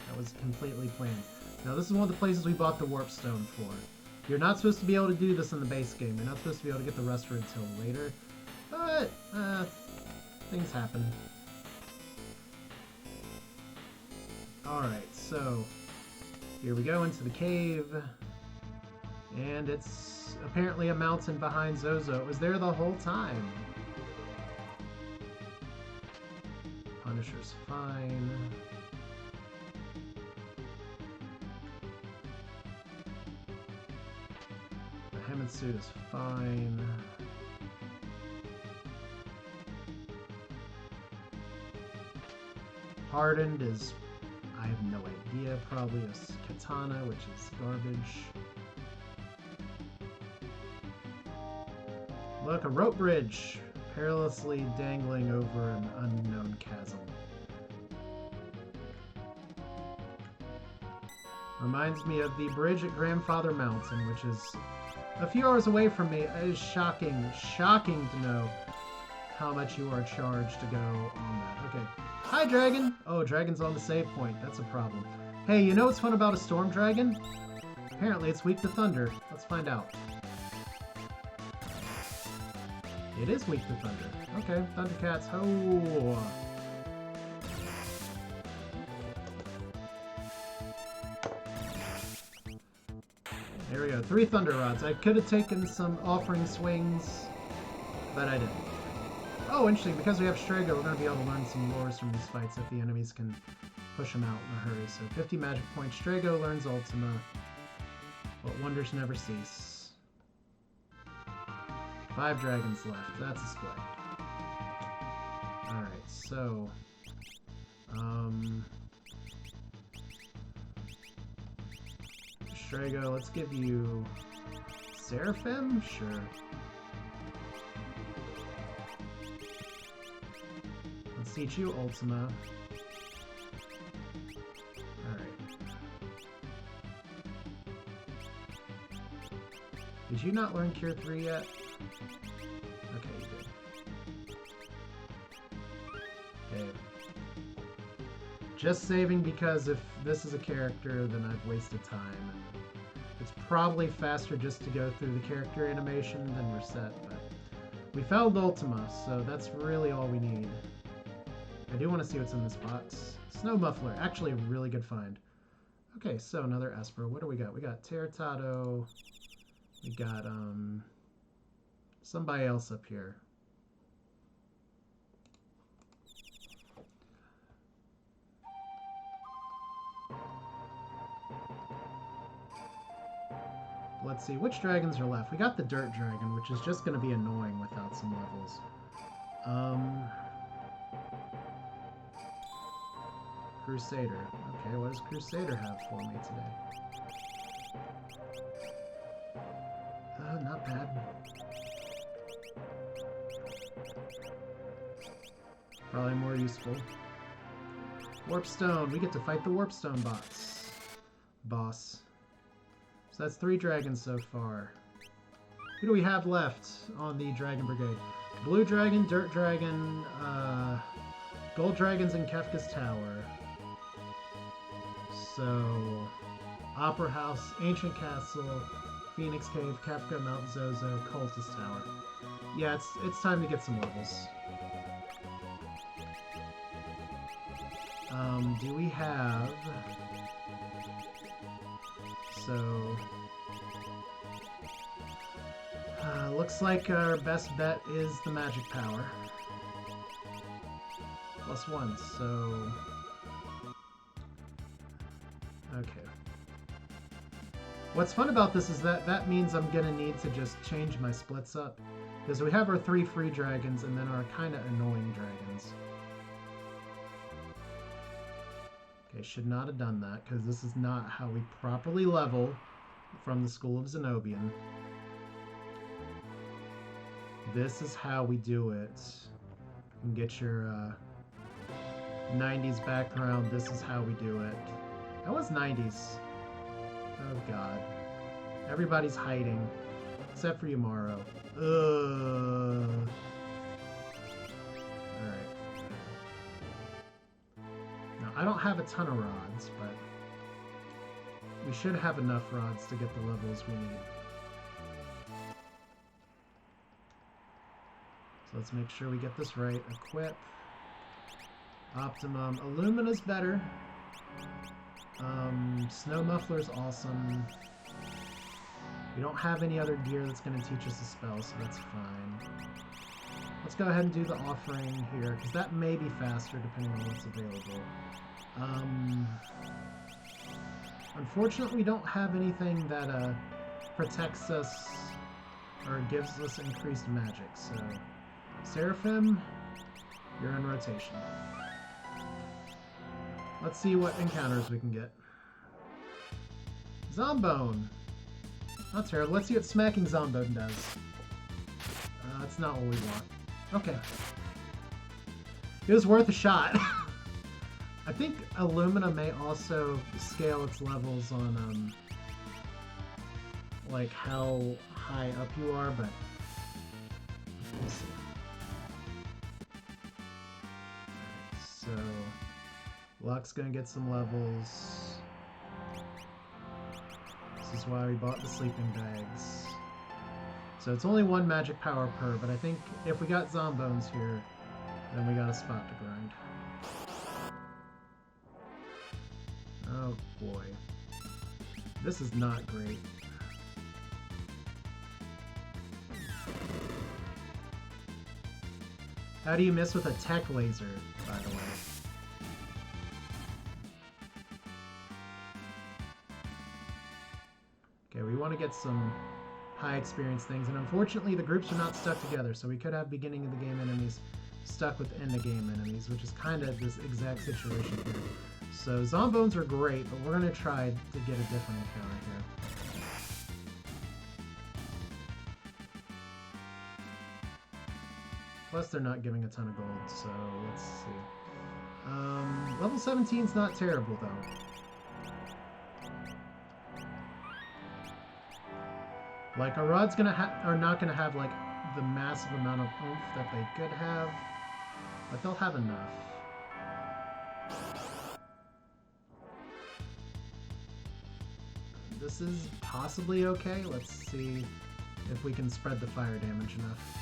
That was completely planned. Now, this is one of the places we bought the warp stone for. You're not supposed to be able to do this in the base game. You're not supposed to be able to get the rust grid until later. But, things happen. Alright, so here we go into the cave. And it's apparently a mountain behind Zozo. It was there the whole time. Punisher's fine. The Hammond is fine. Hardened is, I have no idea, probably a katana, which is garbage. Look, a rope bridge, perilously dangling over an unknown chasm. Reminds me of the bridge at Grandfather Mountain, which is a few hours away from me. It is shocking to know how much you are charged to go on that. Okay. Hi, Dragon! Oh, Dragon's on the save point. That's a problem. Hey, you know what's fun about a Storm Dragon? Apparently it's weak to Thunder. Let's find out. It is weak to Thunder. Okay, Thundercats, ho! There we go, 3 Thunder Rods. I could have taken some offering swings, but I didn't. Oh, interesting, because we have Strago, we're going to be able to learn some lores from these fights if the enemies can push them out in a hurry. So 50 magic points. Strago learns Ultima, but wonders never cease. 5 dragons left. That's a split. Alright, so... Strago, let's give you... Seraphim? Sure. Let's teach you Ultima. Alright. Did you not learn Cure 3 yet? Okay, you did. Okay. Just saving because if this is a character, then I've wasted time. And it's probably faster just to go through the character animation than reset, but we found Ultima, so that's really all we need. I do want to see what's in this box. Snow Muffler, actually a really good find. Okay, so another Esper. What do we got? We got Teratado. We got somebody else up here. Let's see, which dragons are left? We got the Dirt Dragon, which is just going to be annoying without some levels. Crusader. Okay, what does Crusader have for me today? Not bad. Probably more useful. Warpstone. We get to fight the Warpstone boss. So that's 3 dragons so far. Who do we have left on the Dragon Brigade? Blue Dragon, Dirt Dragon, Gold Dragons in Kefka's Tower. So, Opera House, Ancient Castle, Phoenix Cave, Kefka, Mount Zozo, Cultist Tower. Yeah, it's time to get some levels. Do we have... So... looks like our best bet is the magic power. +1, so... Okay. What's fun about this is that means I'm gonna need to just change my splits up. Because we have our 3 free dragons and then our kind of annoying dragons. Okay, should not have done that, because this is not how we properly level from the School of Zenobian. This is how we do it. You can get your 90s background. This is how we do it. That was 90s. Oh god. Everybody's hiding. Except for Yamaro. Ugh. Alright. Now, I don't have a ton of rods, but we should have enough rods to get the levels we need. So let's make sure we get this right. Equip. Optimum. Illumina's better. Snow Muffler's awesome. We don't have any other gear that's going to teach us a spell, so that's fine. Let's go ahead and do the offering here, because that may be faster depending on what's available. Unfortunately, we don't have anything that protects us or gives us increased magic, so Seraphim, you're in rotation. Let's see what encounters we can get. Zombone! Not terrible. Let's see what smacking Zombone does. That's not what we want. Okay. It was worth a shot. I think Illumina may also scale its levels on, like, how high up you are, but we'll see. Alright, so Luck's gonna get some levels. This is why we bought the sleeping bags. So it's only one magic power per, but I think if we got Zombones here, then we got a spot to grind. Oh boy. This is not great. How do you miss with a tech laser, by the way? Okay, we want to get some high experience things, and unfortunately the groups are not stuck together, so we could have beginning of the game enemies stuck with end of game enemies, which is kind of this exact situation here. So Zombones are great, but we're going to try to get a different encounter here. Plus they're not giving a ton of gold, so let's see. Level 17's not terrible though. Like, our rods are not gonna have like the massive amount of oomph that they could have, but they'll have enough. This is possibly okay. Let's see if we can spread the fire damage enough.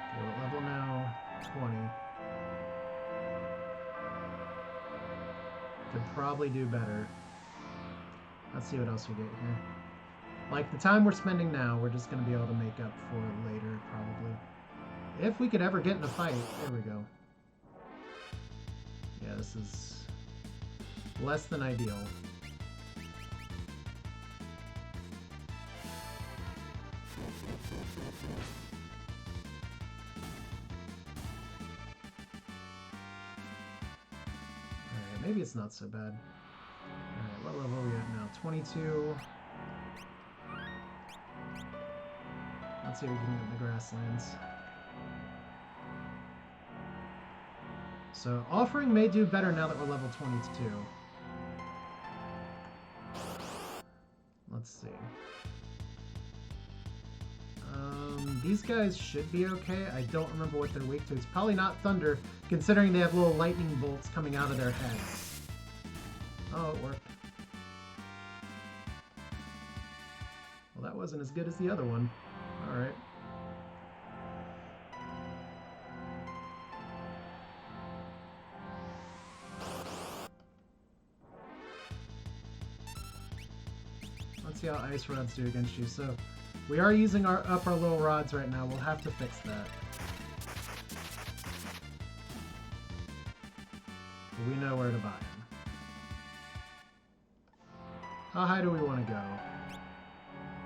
Okay, what level now? 20. Could probably do better. Let's see what else we get here. Like, the time we're spending now, we're just going to be able to make up for later, probably. If we could ever get in a fight. There we go. Yeah, this is less than ideal. Alright, maybe it's not so bad. Alright, what level are we at now? 22. Let's see if we can get in the grasslands. So, offering may do better now that we're level 22. Let's see. These guys should be okay. I don't remember what they're weak to. It's probably not thunder, considering they have little lightning bolts coming out of their heads. Oh, it worked. Well, that wasn't as good as the other one. Alright. Let's see how ice rods do against you. So, we are using our little rods right now. We'll have to fix that. But we know where to buy them. How high do we want to go?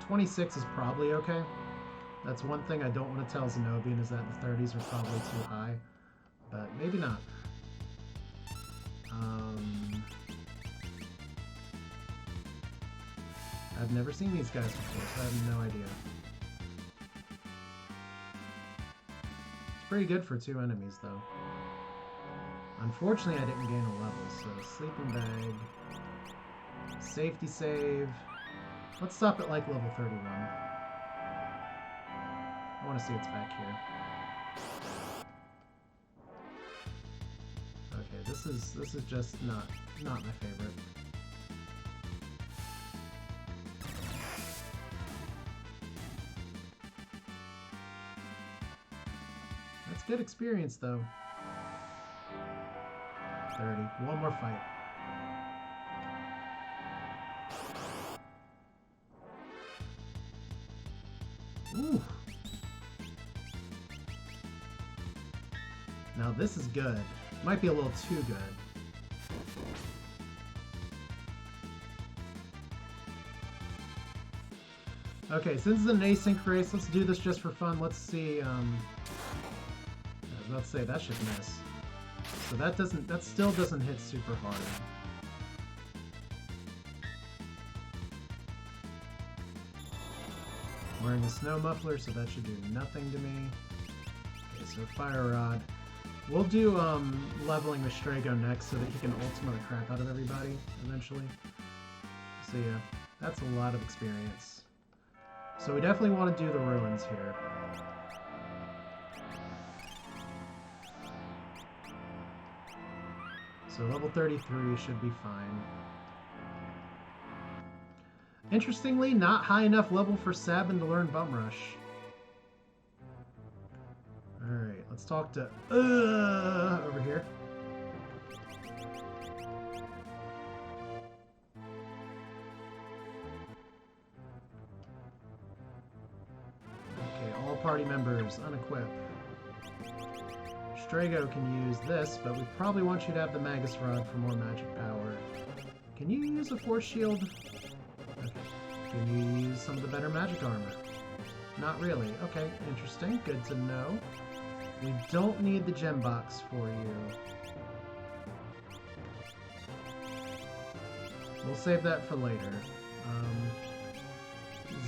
26 is probably okay. That's one thing I don't want to tell Zenobian, is that the 30s are probably too high. But maybe not. I've never seen these guys before, so I have no idea. It's pretty good for 2 enemies, though. Unfortunately, I didn't gain a level, so sleeping bag, safety save. Let's stop at like level 31. I want to see what's back here. Okay, this is just not my favorite. good experience, though. 30. One more fight. Ooh. Now this is good. Might be a little too good. Okay, since it's an async race, let's do this just for fun. Let's see, I was about to say, that should miss. So that still doesn't hit super hard. Wearing a snow muffler, so that should do nothing to me. Okay, so Fire Rod. We'll do leveling the Strago next so that he can Ultima the crap out of everybody eventually. So yeah, that's a lot of experience. So we definitely want to do the ruins here. So level 33 should be fine. Interestingly, not high enough level for Sabin to learn Bum Rush. Alright, let's talk to over here. Okay, all party members, unequip. Strago can use this, but we probably want you to have the Magus Rod for more magic power. Can you use a Force Shield? Okay. Can you use some of the better magic armor? Not really. Okay, interesting. Good to know. We don't need the gem box for you. We'll save that for later.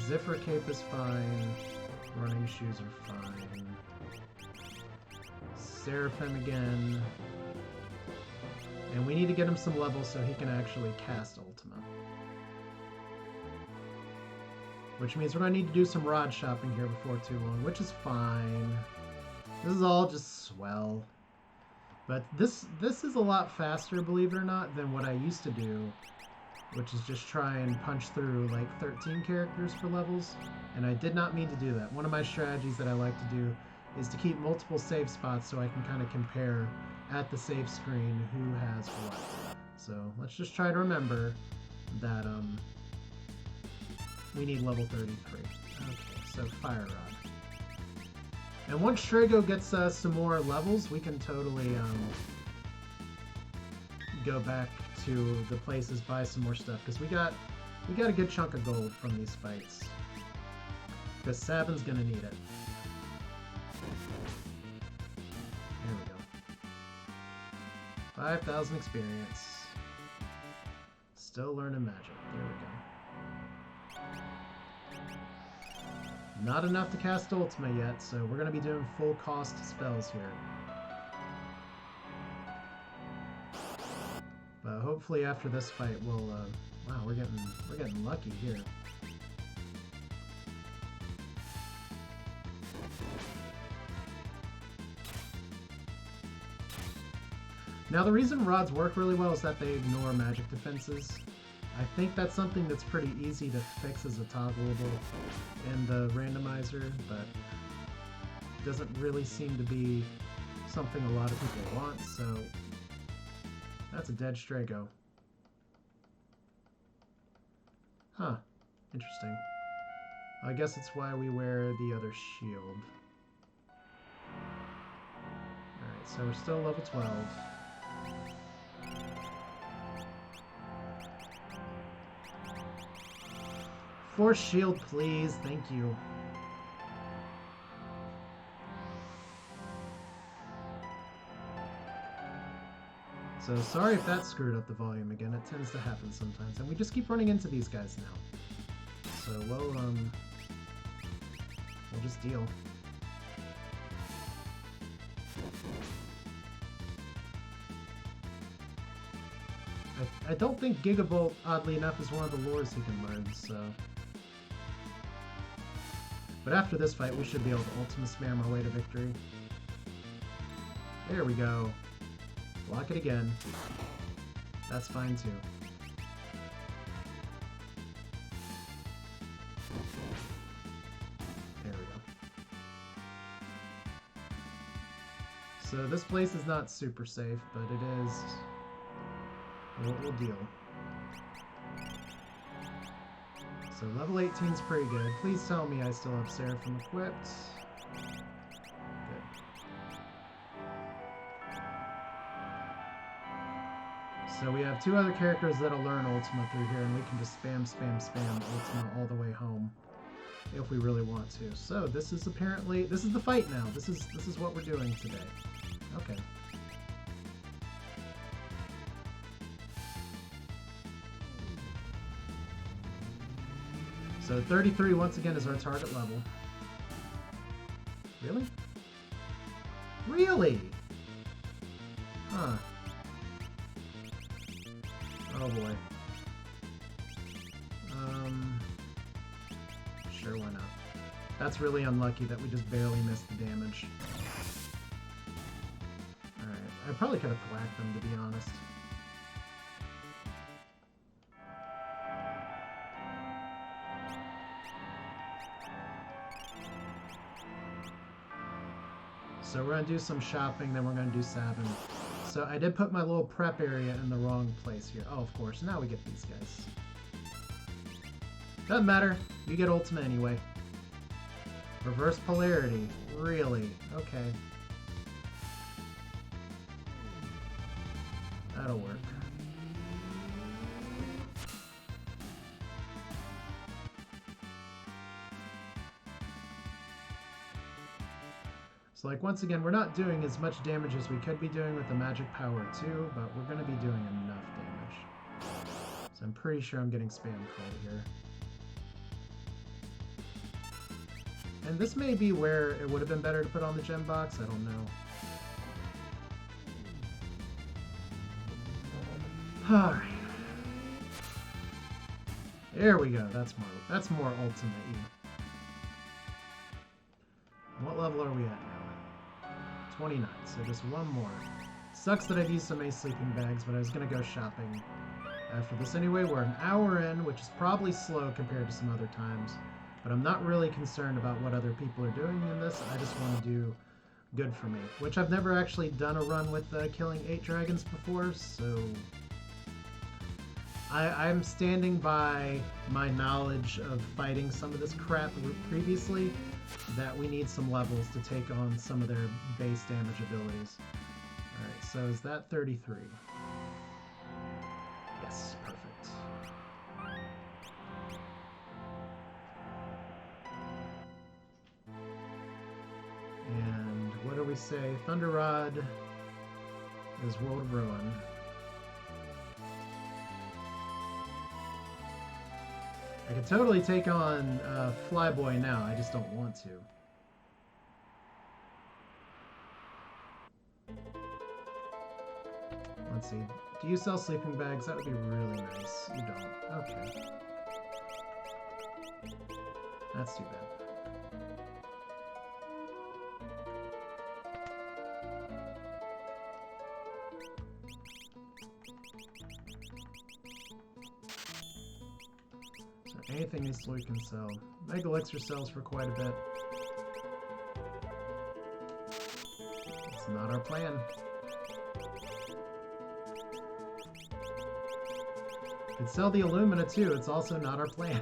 Zephyr Cape is fine. Running shoes are fine. Seraphim again. And we need to get him some levels so he can actually cast Ultima. Which means we're going to need to do some rod shopping here before too long, which is fine. This is all just swell. But this is a lot faster, believe it or not, than what I used to do, which is just try and punch through like 13 characters for levels. And I did not mean to do that. One of my strategies that I like to do is to keep multiple save spots so I can kind of compare at the save screen who has what. So let's just try to remember that we need level 33. Okay, so Fire Rod. And once Strago gets some more levels, we can totally go back to the places, buy some more stuff, because we got a good chunk of gold from these fights. Because Sabin's gonna need it. There we go. 5,000 experience. Still learning magic. There we go. Not enough to cast Ultima yet, so we're going to be doing full cost spells here. But hopefully after this fight we'll wow, we're getting lucky here. Now the reason rods work really well is that they ignore magic defenses. I think that's something that's pretty easy to fix as a toggleable in the randomizer, but doesn't really seem to be something a lot of people want, so that's a dead Strago. Huh. Interesting. I guess it's why we wear the other shield. Alright, so we're still level 12. Force shield, please. Thank you. So sorry if that screwed up the volume again. It tends to happen sometimes, and we just keep running into these guys now. So we'll just deal. I don't think Gigavolt, oddly enough, is one of the lores he can learn, so... But after this fight, we should be able to Ultima spam our way to victory. There we go. Block it again. That's fine, too. There we go. So this place is not super safe, but it is... We'll deal. So level 18 is pretty good. Please tell me I still have Seraphim equipped. Good. So we have two other characters that'll learn Ultima through here, and we can just spam Ultima all the way home if we really want to. So this is apparently... This is the fight now. This is what we're doing today. Okay. So 33 once again is our target level. Really? Really? Huh. Oh boy. Sure, why not? That's really unlucky that we just barely missed the damage. Alright, I probably could have thwacked them, to be honest. So we're going to do some shopping, then we're going to do Savin. So I did put my little prep area in the wrong place here. Oh, of course, now we get these guys. Doesn't matter, you get Ultima anyway. Reverse polarity, really? Okay. That'll work. So like once again, we're not doing as much damage as we could be doing with the magic power too, but we're going to be doing enough damage. So I'm pretty sure I'm getting spam called here. And this may be where it would have been better to put on the gem box, I don't know. Alright. There we go, that's more Ultima-y. What level are we at now? 29, so just one more. Sucks that I've used some Ace sleeping bags, but I was gonna go shopping after this anyway. We're an hour in, which is probably slow compared to some other times. But I'm not really concerned about what other people are doing in this. I just want to do good for me. Which I've never actually done a run with killing 8 dragons before, so... I'm standing by my knowledge of fighting some of this crap previously, that we need some levels to take on some of their base damage abilities. Alright, so is that 33? Yes, perfect. And what do we say? Thunder Rod is World of Ruin. I could totally take on Flyboy now, I just don't want to. Let's see. Do you sell sleeping bags? That would be really nice. You don't. Okay. That's too bad. Anything this we can sell. Mega Elixir sells for quite a bit. It's not our plan. Could sell the Illumina too, it's also not our plan.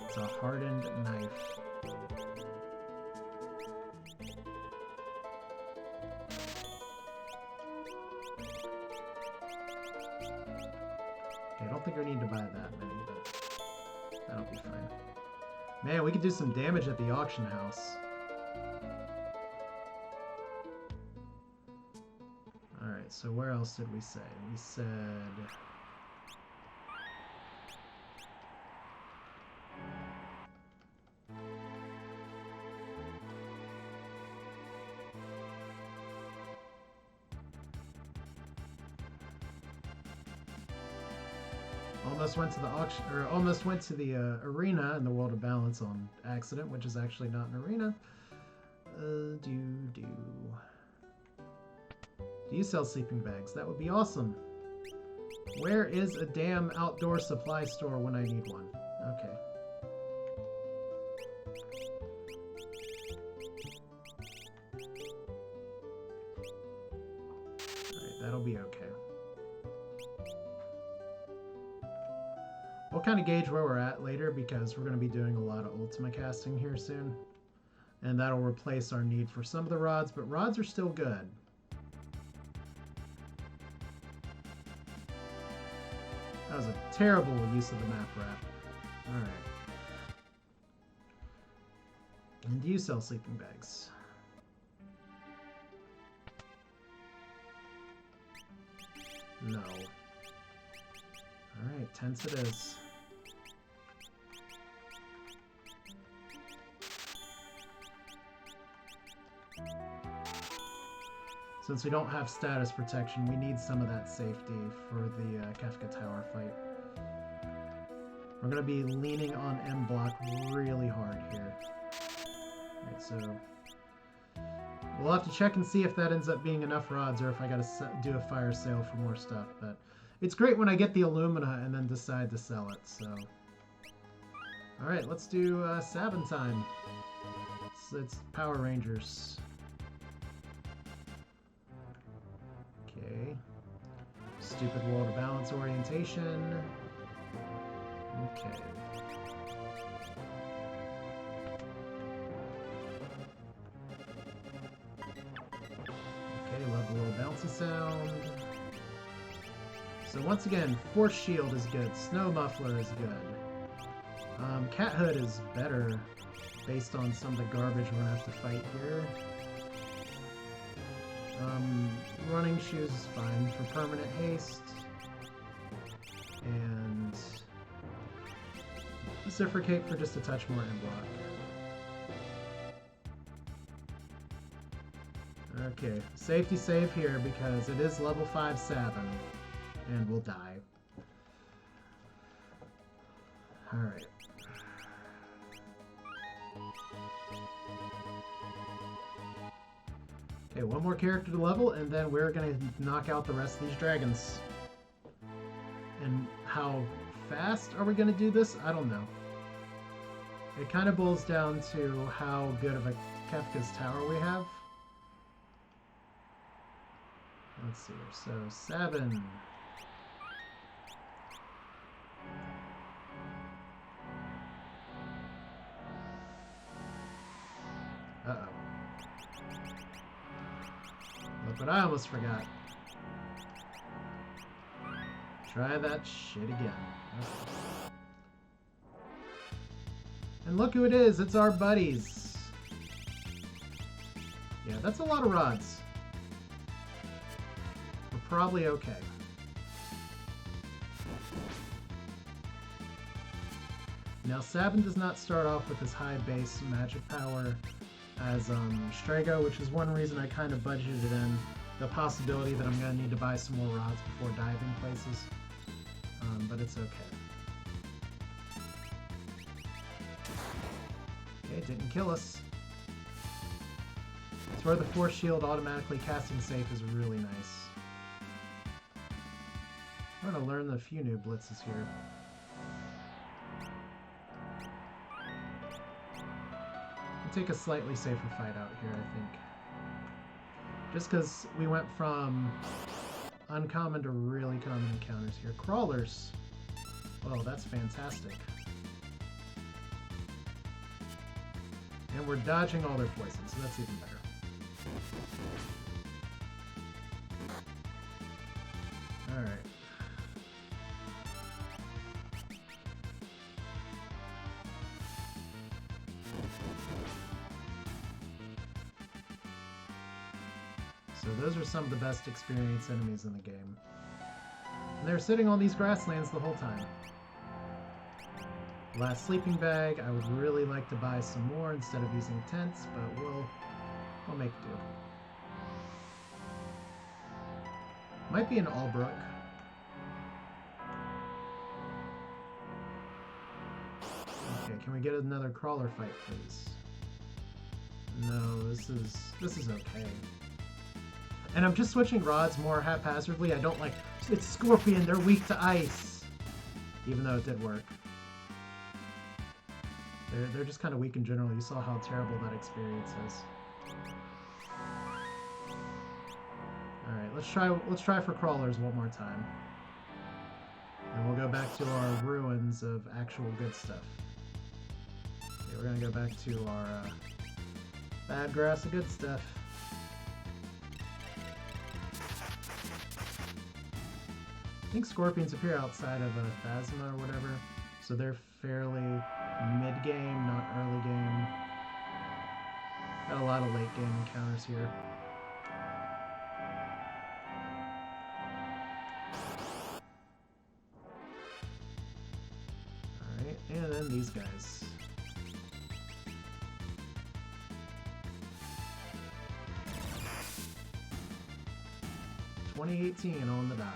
It's a hardened knife. Okay, I don't think I need to buy that many, but that'll be fine. Man, we could do some damage at the auction house. Alright, so where else did we say? We said... Almost went to the auction, or almost went to the arena in the World of Balance on accident, which is actually not an arena. Do you sell sleeping bags? That would be awesome. Where is a damn outdoor supply store when I need one? Okay. Alright, that'll be okay. We'll kind of gauge where we're at later because we're going to be doing a lot of Ultima casting here soon. And that'll replace our need for some of the rods, but rods are still good. That was a terrible use of the map wrap. Alright. And do you sell sleeping bags? No. Alright, tents it is. Since we don't have status protection, we need some of that safety for the Kefka Tower fight. We're going to be leaning on M block really hard here. Alright, so we'll have to check and see if that ends up being enough rods or if I got to do a fire sale for more stuff. But it's great when I get the Illumina and then decide to sell it, so... Alright, let's do Sabin time. It's Power Rangers. Okay. Stupid wall to balance orientation. Okay. Okay, love the little bouncy sound. So once again, Force Shield is good. Snow Muffler is good. Cat Hood is better based on some of the garbage we're gonna have to fight here. Running Shoes is fine for permanent haste. And Reciprocate for just a touch more end block. Okay, safety save here because it is level 5 Sabin, and we'll die. Alright. Okay, one more character to level, and then we're gonna knock out the rest of these dragons. And how fast are we gonna do this? I don't know. It kind of boils down to how good of a Kefka's Tower we have. Let's see here. So, 7. Uh-oh. Look what I almost forgot. Try that shit again. Okay. And look who it is! It's our buddies! Yeah, that's a lot of rods. We're probably okay. Now, Sabin does not start off with as high base magic power as Strago, which is one reason I kind of budgeted in the possibility that I'm going to need to buy some more rods before diving places. But it's okay. Okay, it didn't kill us. It's where the Force Shield automatically casting safe is really nice. I'm going to learn a few new blitzes here. We'll take a slightly safer fight out here, I think. Just because we went from uncommon to really common encounters here. Crawlers. Well, that's fantastic. And we're dodging all their poison, so that's even better. Alright. So those are some of the best experienced enemies in the game. And they're sitting on these grasslands the whole time. Last sleeping bag. I would really like to buy some more instead of using tents, but we'll make do. Might be an Albrook. Okay, can we get another crawler fight, please? No, this is okay. And I'm just switching rods more haphazardly. I don't like... It's Scorpion, they're weak to ice. Even though it did work. They're just kind of weak in general. You saw how terrible that experience is. Alright, let's try for crawlers one more time. And we'll go back to our ruins of actual good stuff. Okay, we're gonna go back to our bad grass of good stuff. I think scorpions appear outside of Phasma or whatever, so they're fairly mid-game, not early game. Got a lot of late-game encounters here. Alright, and then these guys. $2018 on the dot.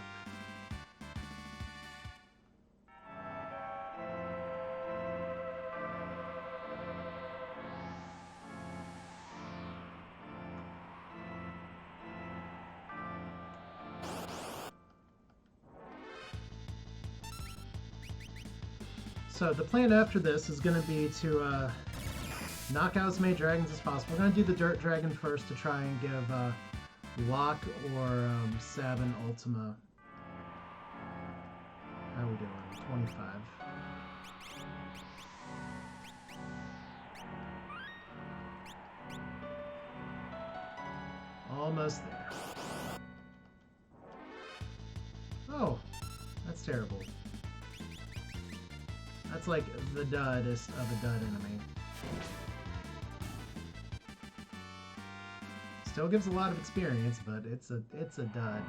So the plan after this is going to be to knock out as many dragons as possible. We're going to do the Dirt Dragon first to try and give Locke or Sabin Ultima. How are we doing? 25. Almost there. Oh, that's terrible. That's like the duddest of a dud enemy. Still gives a lot of experience, but it's a dud.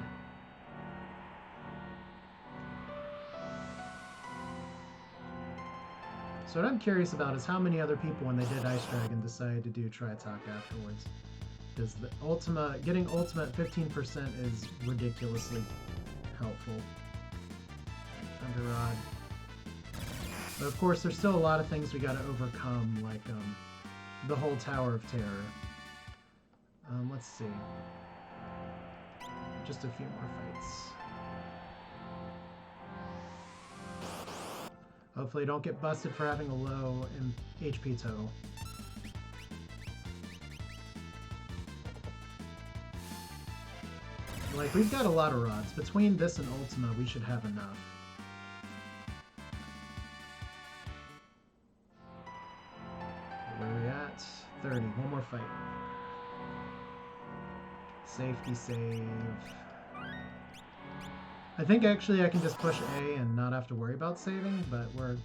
So what I'm curious about is how many other people, when they did Ice Dragon, decided to do Tri-Talk afterwards. Because the Ultima, getting Ultima at 15% is ridiculously helpful. Thunder Rod. But of course, there's still a lot of things we gotta overcome, like the whole Tower of Terror. Let's see. Just a few more fights. Hopefully don't get busted for having a low HP total. Like, we've got a lot of rods. Between this and Ultima, we should have enough. Where are we at? 30. One more fight. Safety save. I think actually I can just push A and not have to worry about saving, but we're...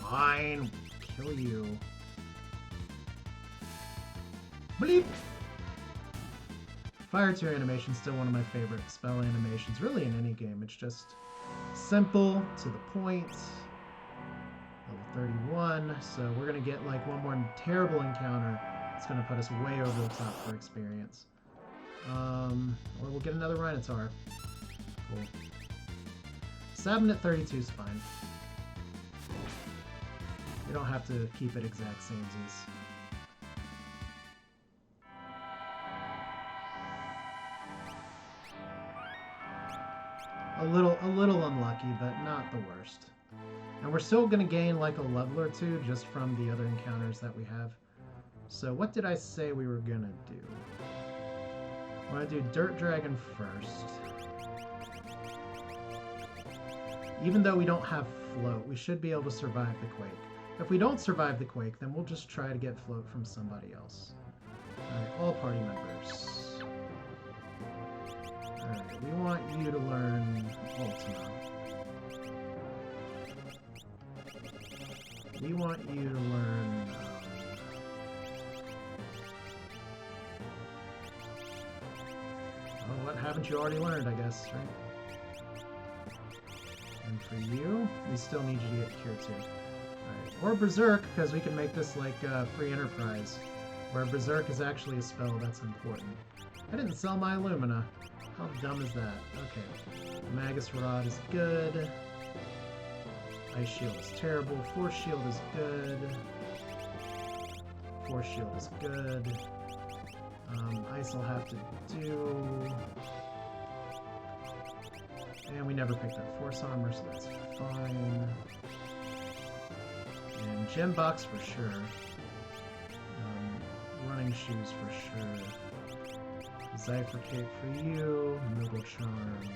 Fine. Kill you. Bleep! Fire Tear animation is still one of my favorite spell animations, really in any game. It's just simple, to the point. Level 31, so we're going to get like one more terrible encounter. It's going to put us way over the top for experience. Or we'll get another Rhinotaur. Cool. Sabin at 32 is fine. We don't have to keep it exact samesies. A little unlucky, but not the worst. And we're still going to gain like a level or two just from the other encounters that we have. So what did I say we were going to do? We're going to do Dirt Dragon first. Even though we don't have Float, we should be able to survive the Quake. If we don't survive the Quake, then we'll just try to get Float from somebody else. Alright, all party members. Alright, we want you to learn Ultima. We want you to learn... well, what haven't you already learned, I guess, right? And for you, we still need you to get Cure 2. Alright, or Berserk, because we can make this like free enterprise, where Berserk is actually a spell that's important. I didn't sell my Illumina. How dumb is that? Okay. Magus Rod is good. Ice Shield is terrible. Force Shield is good. Force shield is good. Ice will have to do. And we never picked up Force armor, so that's fine. And gem box for sure. Running shoes for sure. Zypher cape for you. Noble charm.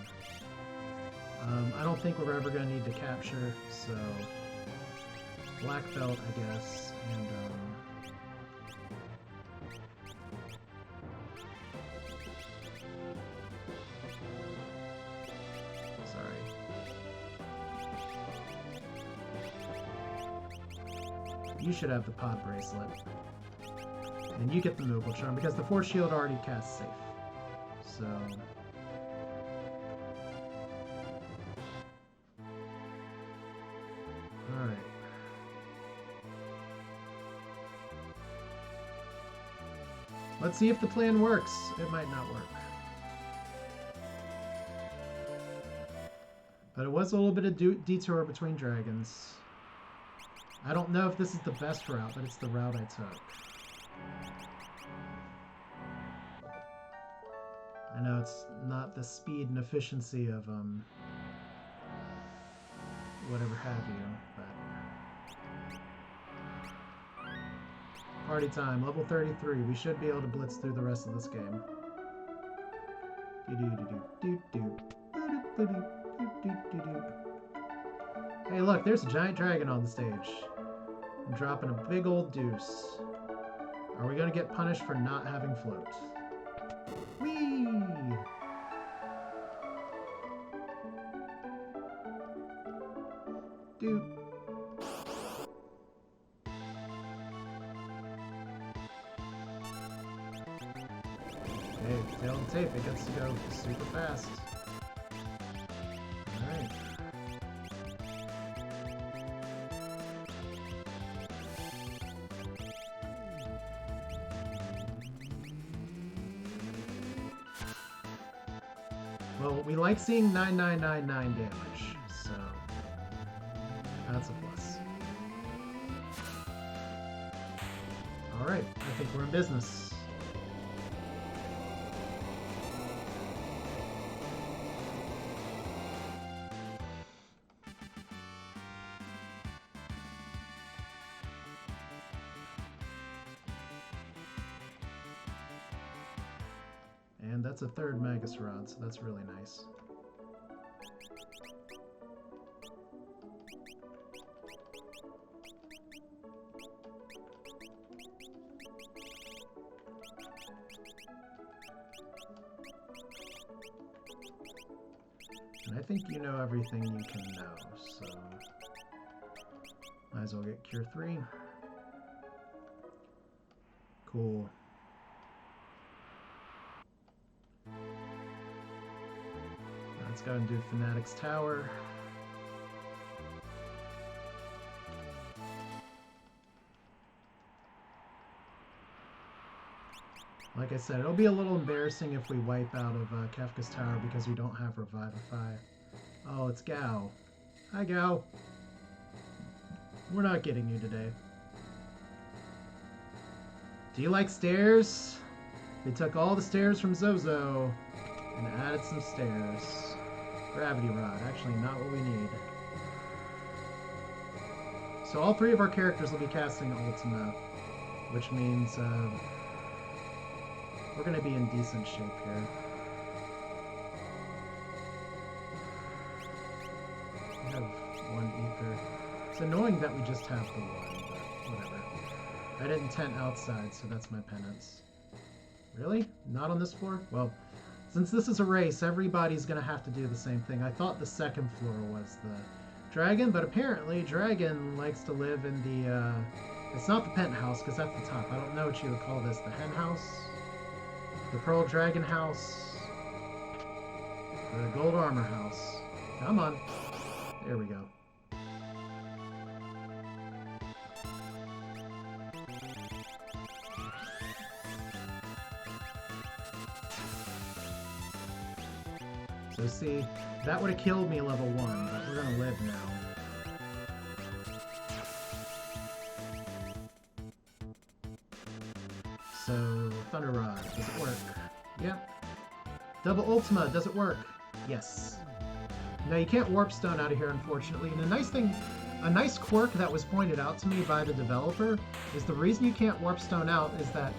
I don't think we're ever going to need to capture, so black belt, I guess, and sorry. You should have the pod bracelet, and you get the noble charm because the force shield already casts safe, so. Alright. Let's see if the plan works. It might not work. But it was a little bit of detour between dragons. I don't know if this is the best route, but it's the route I took. I know it's not the speed and efficiency of, whatever have you, but... Party time, level 33. We should be able to blitz through the rest of this game. Hey look, there's a giant dragon on the stage. I'm dropping a big old deuce. Are we gonna get punished for not having float? Whee! Dude. Okay, tail and tape, it gets to go super fast. Alright. Well, we like seeing 9999 damage, so that's a plus. Alright, I think we're in business. And that's a third Magus Rod, so that's really nice. And I think you know everything you can know, so might as well get Cure 3. Cool. Let's go and do Fanatic's Tower. Like I said, it'll be a little embarrassing if we wipe out of Kefka's Tower because we don't have Revivify. Oh, it's Gao. Hi, Gao. We're not getting you today. Do you like stairs? They took all the stairs from Zozo and added some stairs. Gravity Rod, actually not what we need. So all three of our characters will be casting Ultima, which means we're going to be in decent shape here. We have one Ether. It's annoying that we just have the one, but whatever. I didn't tent outside, so that's my penance. Really? Not on this floor? Well, since this is a race, everybody's going to have to do the same thing. I thought the second floor was the dragon, but apparently dragon likes to live in the, it's not the penthouse, because that's the top. I don't know what you would call this. The hen house? The pearl dragon house? The gold armor house? Come on. There we go. So see, that would have killed me level 1, but we're gonna live now. So, Thunder Rod, does it work? Yep. Double Ultima, does it work? Yes. Now you can't Warp Stone out of here, unfortunately. And a nice quirk that was pointed out to me by the developer is the reason you can't Warp Stone out is that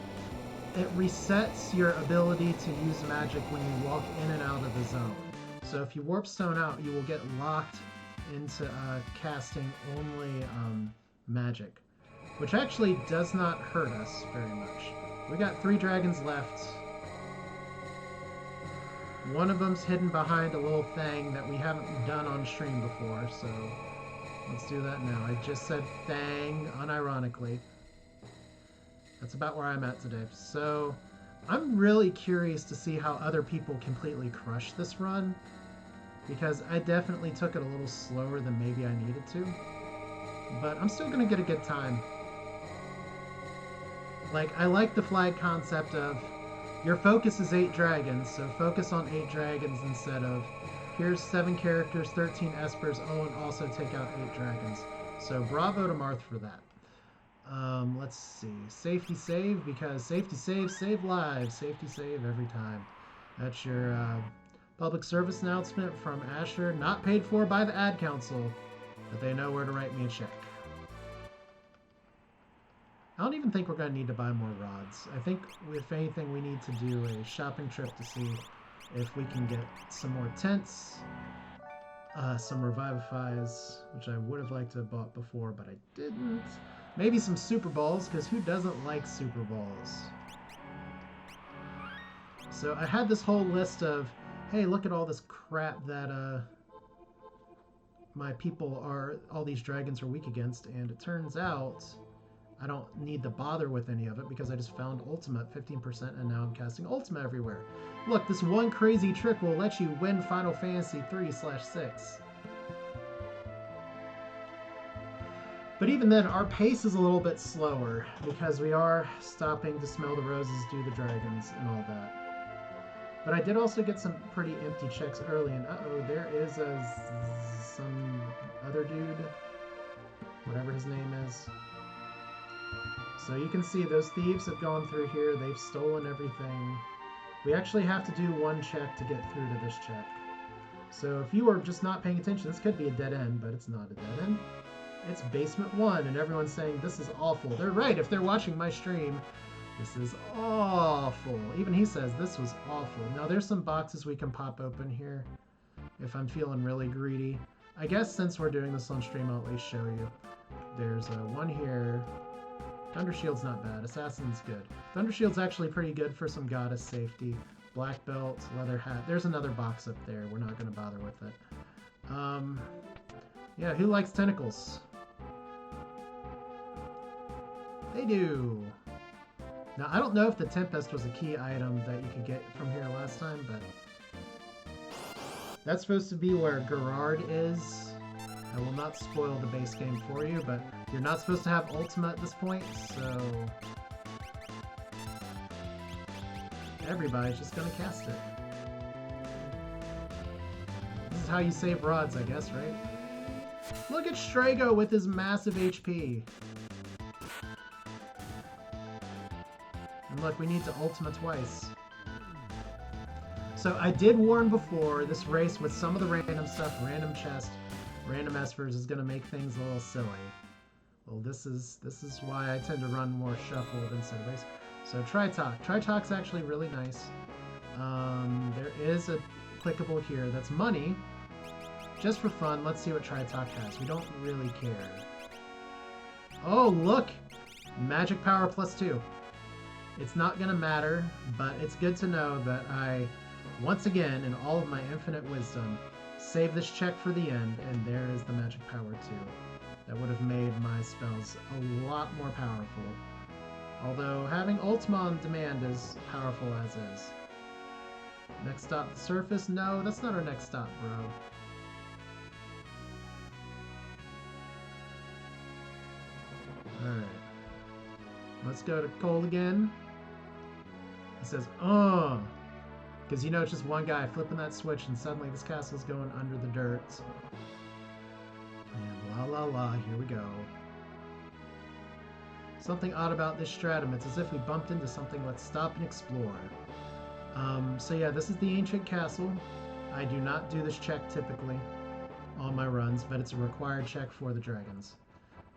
it resets your ability to use magic when you walk in and out of the zone. So if you Warp Stone out, you will get locked into casting only magic, which actually does not hurt us very much. We got 3 dragons left. One of them's hidden behind a little thing that we haven't done on stream before, so let's do that now. I just said thang unironically. That's about where I'm at today. So I'm really curious to see how other people completely crush this run, because I definitely took it a little slower than maybe I needed to. But I'm still going to get a good time. Like, I like the flag concept of your focus is 8 dragons, so focus on 8 dragons instead of here's 7 characters, 13 Espers, oh, and also take out 8 dragons. So bravo to Marth for that. Let's see. Safety save, because safety save lives. Safety save every time. That's your public service announcement from Asher, not paid for by the ad council, but they know where to write me a check. I don't even think we're going to need to buy more rods. I think, if anything, we need to do a shopping trip to see if we can get some more tents, some Revivifies, which I would have liked to have bought before, but I didn't. Maybe some Super Balls, because who doesn't like Super Balls? So I had this whole list of, hey, look at all this crap that my people are, all these dragons are weak against, and it turns out I don't need to bother with any of it because I just found Ultima at 15% and now I'm casting Ultima everywhere. Look, this one crazy trick will let you win Final Fantasy 3/6. But even then, our pace is a little bit slower because we are stopping to smell the roses, do the dragons, and all that. But I did also get some pretty empty checks early, and uh-oh, there is some other dude, whatever his name is. So you can see those thieves have gone through here. They've stolen everything. We actually have to do one check to get through to this check. So if you are just not paying attention, this could be a dead end, but it's not a dead end. It's basement 1, and everyone's saying this is awful. They're right. If they're watching my stream, this is awful. Even he says this was awful. Now there's some boxes we can pop open here if I'm feeling really greedy. I guess since we're doing this on stream, I'll at least show you. There's one here. Thunder Shield's not bad. Assassin's good. Thunder Shield's actually pretty good for some goddess safety. Black belt, leather hat. There's another box up there. We're not going to bother with it. Yeah, who likes tentacles? They do. Now, I don't know if the Tempest was a key item that you could get from here last time, but that's supposed to be where Gerard is. I will not spoil the base game for you, but you're not supposed to have Ultima at this point, so everybody's just going to cast it. This is how you save rods, I guess, right? Look at Strago with his massive HP. And look, we need to Ultima twice. So I did warn before, this race with some of the random stuff, random chest, random Espers is going to make things a little silly. Well, this is why I tend to run more shuffled instead of base. So Tritok. Tritok's actually really nice. There is a clickable here that's money. Just for fun, let's see what Tritok has. We don't really care. Oh, look! Magic power +2. It's not going to matter, but it's good to know that I, once again, in all of my infinite wisdom, save this check for the end, and there is the magic power 2. That would have made my spells a lot more powerful. Although having Ultima on demand is powerful as is. Next stop, the surface? No, that's not our next stop, bro. Alright. Let's go to Cole again. He says, because you know it's just one guy flipping that switch and suddenly this castle's going under the dirt. And la la la, here we go. Something odd about this stratum. It's as if we bumped into something. Let's stop and explore. So yeah, this is the ancient castle. I do not do this check typically on my runs, but it's a required check for the dragons.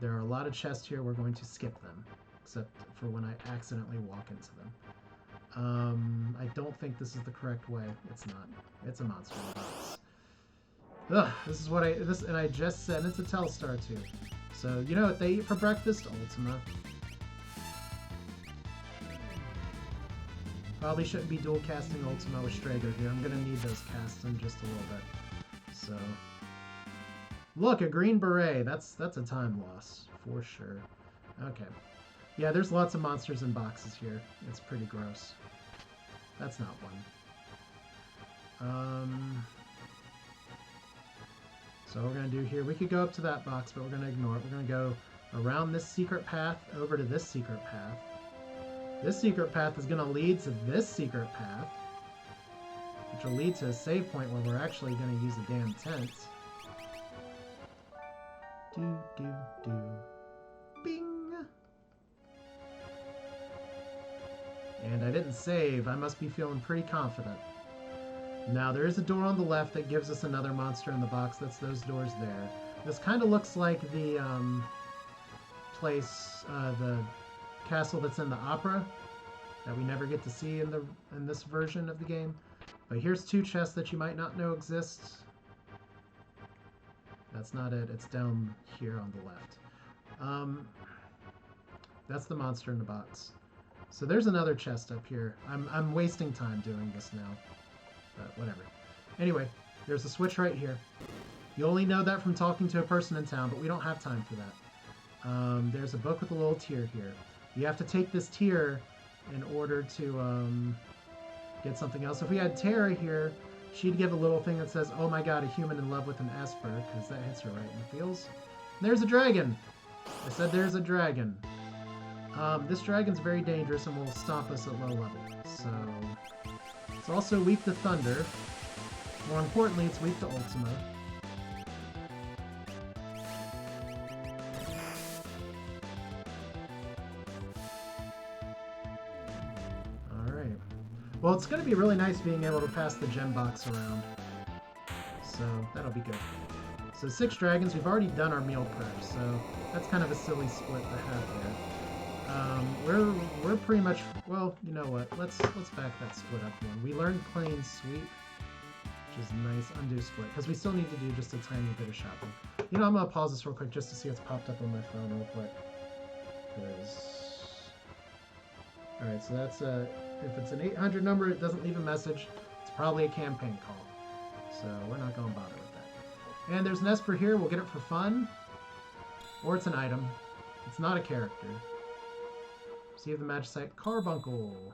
There are a lot of chests here. We're going to skip them, except for when I accidentally walk into them. I don't think this is the correct way. It's not. It's a monster box. Ugh, this is what and I just said it's a Telstar too. So, you know what they eat for breakfast? Ultima. Probably shouldn't be dual casting Ultima with Strago here. I'm gonna need those casts in just a little bit. So, look, a green beret. That's a time loss for sure. Okay. Yeah, there's lots of monsters in boxes here. It's pretty gross. That's not one. So what we're going to do here, we could go up to that box, but we're going to ignore it. We're going to go around this secret path over to this secret path. This secret path is going to lead to this secret path, which will lead to a save point where we're actually going to use a damn tent. Bing! And I didn't save. I must be feeling pretty confident. Now, there is a door on the left that gives us another monster in the box. That's those doors there. This kind of looks like the the castle that's in the opera that we never get to see in this version of the game. But here's two chests that you might not know exist. That's not it. It's down here on the left. That's the monster in the box. So there's another chest up here. I'm wasting time doing this now. But whatever. Anyway, there's a switch right here. You only know that from talking to a person in town, but we don't have time for that. There's a book with a little tier here. You have to take this tier in order to get something else. If we had Tara here, she'd give a little thing that says, "Oh my god, a human in love with an Esper," because that hits her right in the feels. And there's a dragon! I said there's a dragon. This dragon's very dangerous and will stop us at low level. So it's also weak to thunder. More importantly, it's weak to Ultima. Alright. Well, it's going to be really nice being able to pass the gem box around. So that'll be good. So 6 dragons. We've already done our meal prep, so that's kind of a silly split to have there. We're pretty much, well, you know what, let's back that split up one. We learned clean sweep, which is nice. Undo split, because we still need to do just a tiny bit of shopping. You know, I'm gonna pause this real quick just to see what's popped up on my phone real quick. Alright, so that's if it's an 800 number, it doesn't leave a message, it's probably a campaign call. So we're not gonna bother with that. And there's an Esper here, we'll get it for fun. Or it's an item. It's not a character. Receive the Magicite Carbuncle.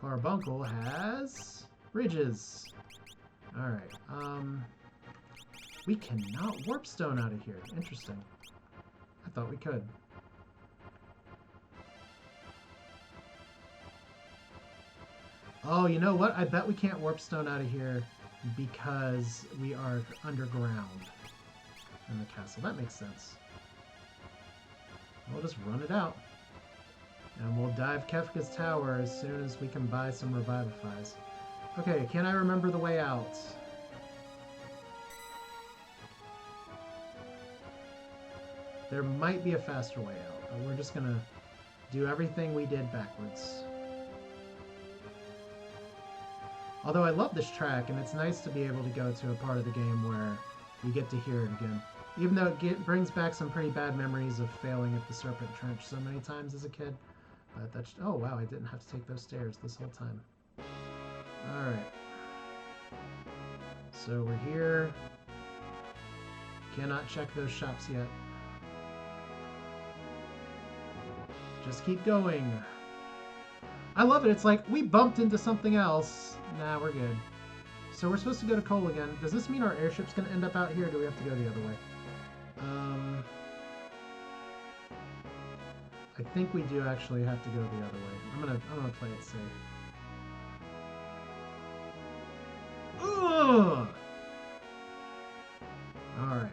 Carbuncle has ridges. Alright, we cannot warp stone out of here. Interesting. I thought we could. Oh, you know what? I bet we can't warp stone out of here because we are underground in the castle. That makes sense. We'll just run it out. And we'll dive Kefka's tower as soon as we can buy some Revivifies. Okay, can I remember the way out? There might be a faster way out, but we're just gonna do everything we did backwards. Although I love this track, and it's nice to be able to go to a part of the game where you get to hear it again. Even though it brings back some pretty bad memories of failing at the Serpent Trench so many times as a kid. But that's... Oh, wow, I didn't have to take those stairs this whole time. Alright. So we're here. Cannot check those shops yet. Just keep going. I love it. It's like, we bumped into something else. Nah, we're good. So we're supposed to go to Cole again. Does this mean our airship's going to end up out here, or do we have to go the other way? I think we do actually have to go the other way. I'm gonna play it safe. Ugh! Alright.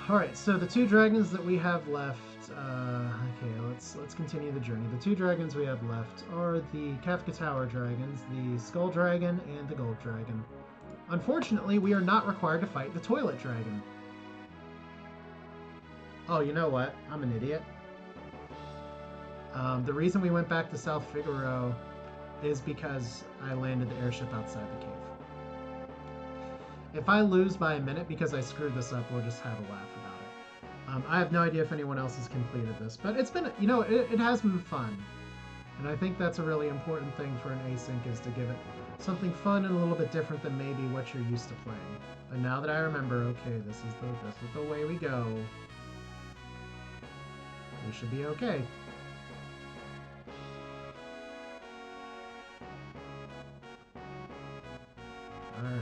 Alright, so the two dragons that we have left, okay, let's continue the journey. The two dragons we have left are the Kefka Tower dragons, the Skull Dragon and the Gold Dragon. Unfortunately, we are not required to fight the Toilet Dragon. Oh, you know what? I'm an idiot. The reason we went back to South Figaro is because I landed the airship outside the cave. If I lose by a minute because I screwed this up, we'll just have a laugh about it. I have no idea if anyone else has completed this, but it's been, you know, it has been fun. And I think that's a really important thing for an async, is to give it something fun and a little bit different than maybe what you're used to playing. But now that I remember, okay, this is the way we go, we should be okay. Alright.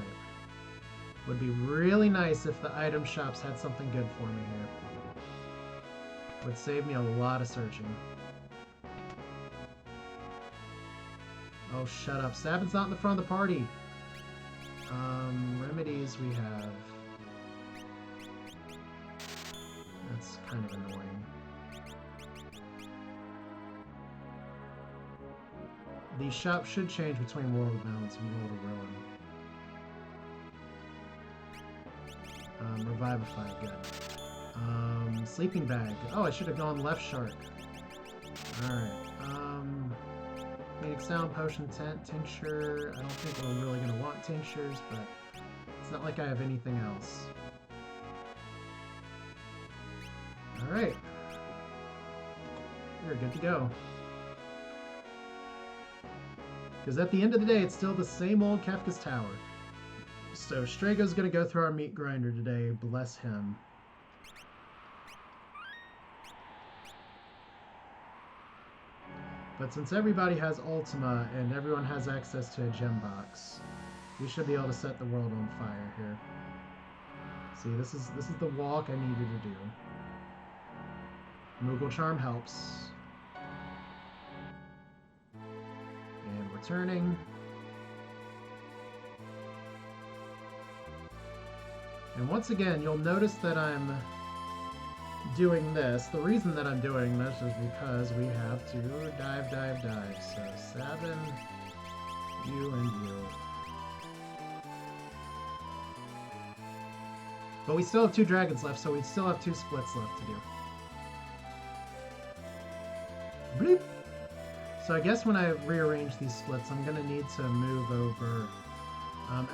Would be really nice if the item shops had something good for me here. Would save me a lot of searching. Oh, shut up. Sabin's not in the front of the party. Remedies we have. That's kind of annoying. These shops should change between World of Balance and World of Ruin. Revivify, good. Sleeping Bag. Oh, I should have gone Left Shark. Alright. Phoenix Sound, Potion, Tincture. I don't think we're really going to want tinctures, but it's not like I have anything else. Alright. We're good to go. Because at the end of the day, it's still the same old Kefka's Tower. So Strago's going to go through our meat grinder today. Bless him. But since everybody has Ultima and everyone has access to a gem box, we should be able to set the world on fire here. See, this is the walk I needed to do. Moogle Charm helps. And returning. And once again, you'll notice that I'm doing this. The reason that I'm doing this is because we have to dive. So Sabin, you and you. But we still have two dragons left, so we still have two splits left to do. Bloop. So I guess when I rearrange these splits, I'm going to need to move over.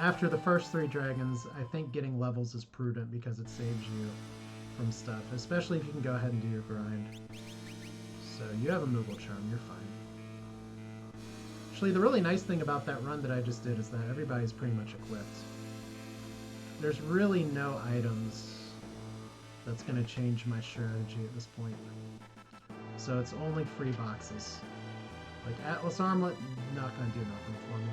After the first three dragons, I think getting levels is prudent because it saves you from stuff, especially if you can go ahead and do your grind. So you have a Moogle Charm, you're fine. Actually, the really nice thing about that run that I just did is that everybody's pretty much equipped. There's really no items that's going to change my strategy at this point. So it's only free boxes. Like Atlas Armlet, not going to do nothing for me.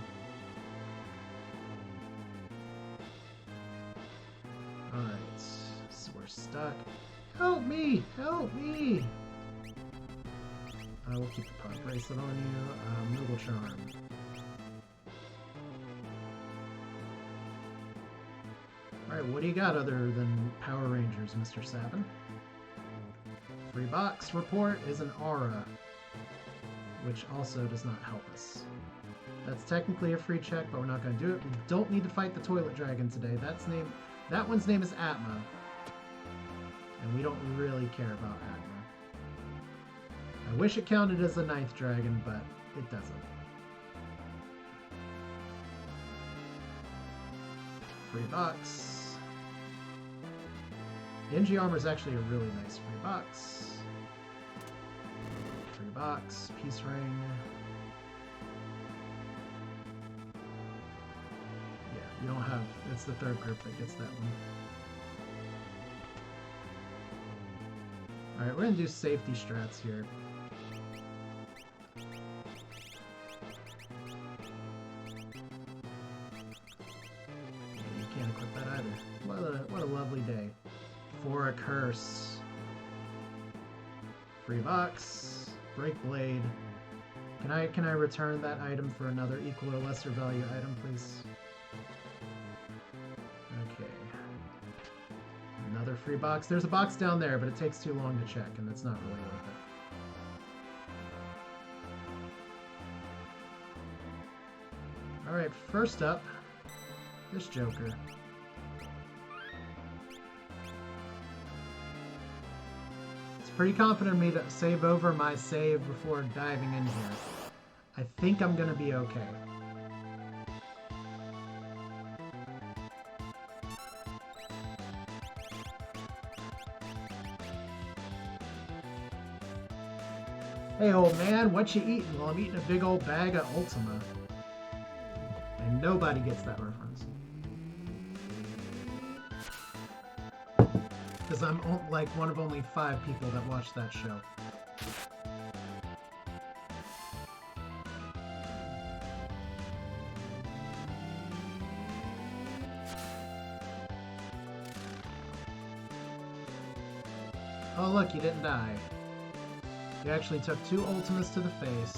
Alright, so we're stuck. Help me! Help me! We'll keep the pod bracelet on you. Moogle Charm. Alright, what do you got other than Power Rangers, Mr. Sabin? Free box report is an aura, which also does not help us. That's technically a free check, but we're not going to do it. We don't need to fight the Toilet Dragon today. That one's name is Atma. And we don't really care about Atma. I wish it counted as the 9th dragon, but it doesn't. Free box. Genji armor is actually a really nice free box. Free box. Peace ring. You don't have, it's the third group that gets that one. Alright, we're going to do safety strats here. You can't equip that either. What a lovely day. For a curse. Free box. Break blade. Can I return that item for another equal or lesser value item, please? free box. There's a box down there, but it takes too long to check, and it's not really worth it. Alright, first up, this Joker. It's pretty confident of me to save over my save before diving in here. I think I'm going to be okay. Hey, old man, what you eating? Well, I'm eating a big old bag of Ultima. And nobody gets that reference. Because I'm like one of only 5 people that watch that show. Oh, look, you didn't die. You actually took 2 Ultimas to the face,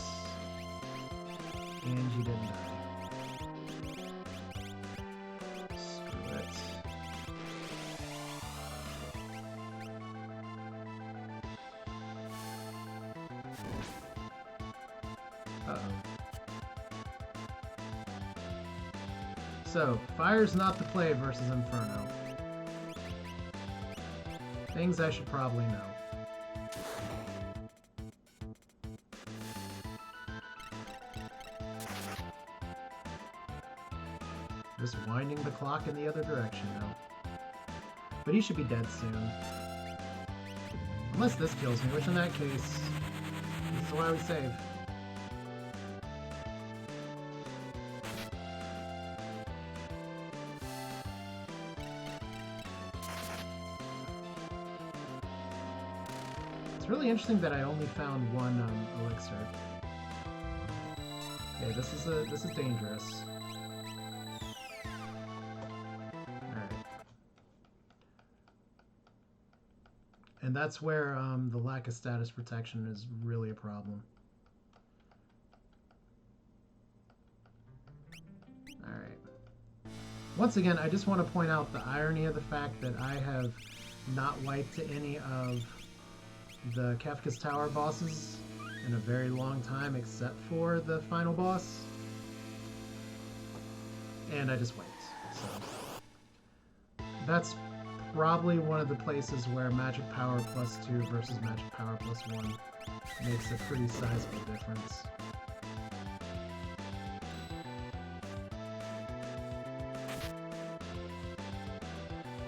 and you didn't die. Screw it. Uh-oh. So, fire's not the play versus Inferno. Things I should probably know. Just winding the clock in the other direction now. But he should be dead soon. Unless this kills me, which in that case, this is why we save. It's really interesting that I only found 1 elixir. Okay, this is dangerous. And that's where the lack of status protection is really a problem. Alright. Once again, I just want to point out the irony of the fact that I have not wiped any of the Kefka's Tower bosses in a very long time, except for the final boss. And I just wiped, so... That's probably one of the places where Magic Power plus 2 versus Magic Power plus 1 makes a pretty sizable difference.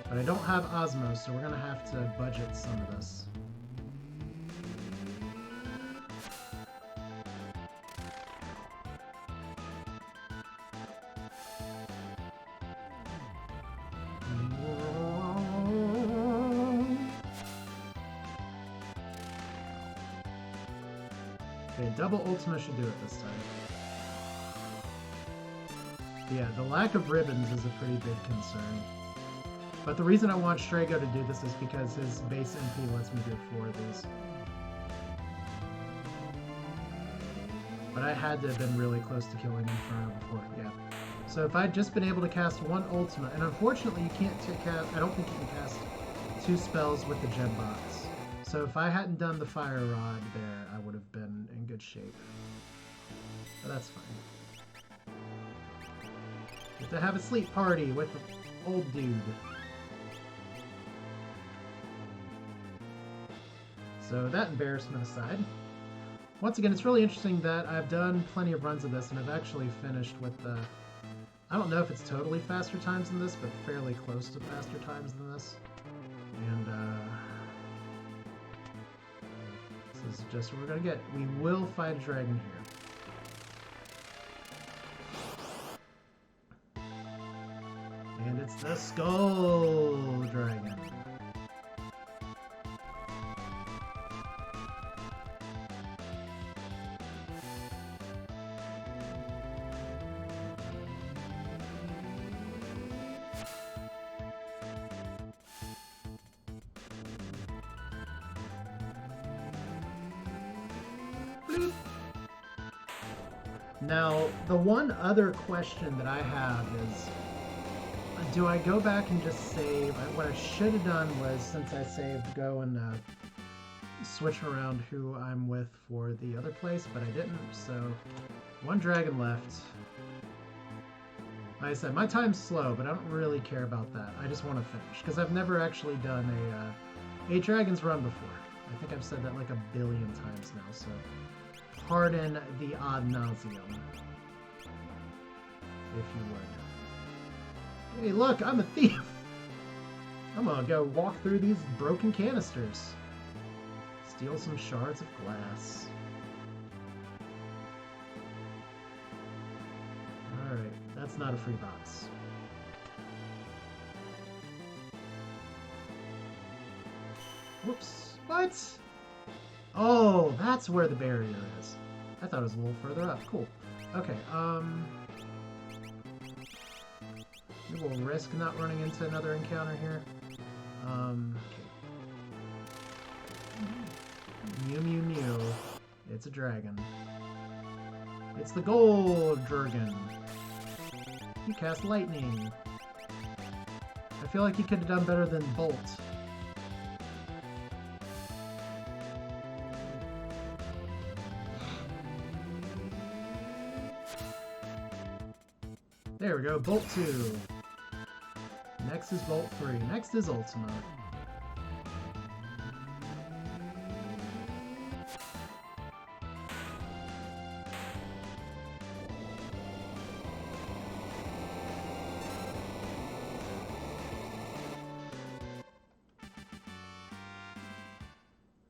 But I don't have Osmos, so we're going to have to budget some of this. Okay, double Ultima should do it this time. Yeah, the lack of ribbons is a pretty big concern. But the reason I want Strago to do this is because his base MP lets me do 4 of these. But I had to have been really close to killing Inferno before, yeah. So if I'd just been able to cast 1 Ultima, and unfortunately you can't cast, I don't think you can cast 2 spells with the gem box. So if I hadn't done the Fire Rod there, I would have been in good shape. But that's fine. Get to have a sleep party with the old dude. So that embarrassment aside, once again, it's really interesting that I've done plenty of runs of this, and I've actually finished with the... I don't know if it's totally faster times than this, but fairly close to faster times than this. And, this is just what we're gonna get. We will fight a dragon here. And it's the Skull Dragon. Now, the one other question that I have is, Do I go back and just save? What I should have done was, since I saved, go and switch around who I'm with for the other place, but I didn't, so one dragon left. Like I said, my time's slow, but I don't really care about that. I just want to finish, because I've never actually done a Dragon's Run before. I think I've said that like 1 billion times now, so pardon the ad nauseum, if you would. Hey, look, I'm a thief! I'm gonna go walk through these broken canisters. Steal some shards of glass. Alright, that's not a free box. Whoops. What? Oh, that's where the barrier is. I thought it was a little further up. Cool. Okay, we will risk not running into another encounter here. Okay. Mew mew mew. It's a dragon. It's the gold dragon. He cast lightning. I feel like he could have done better than Bolt. There we go, Bolt 2. Next is Bolt 3. Next is Ultima.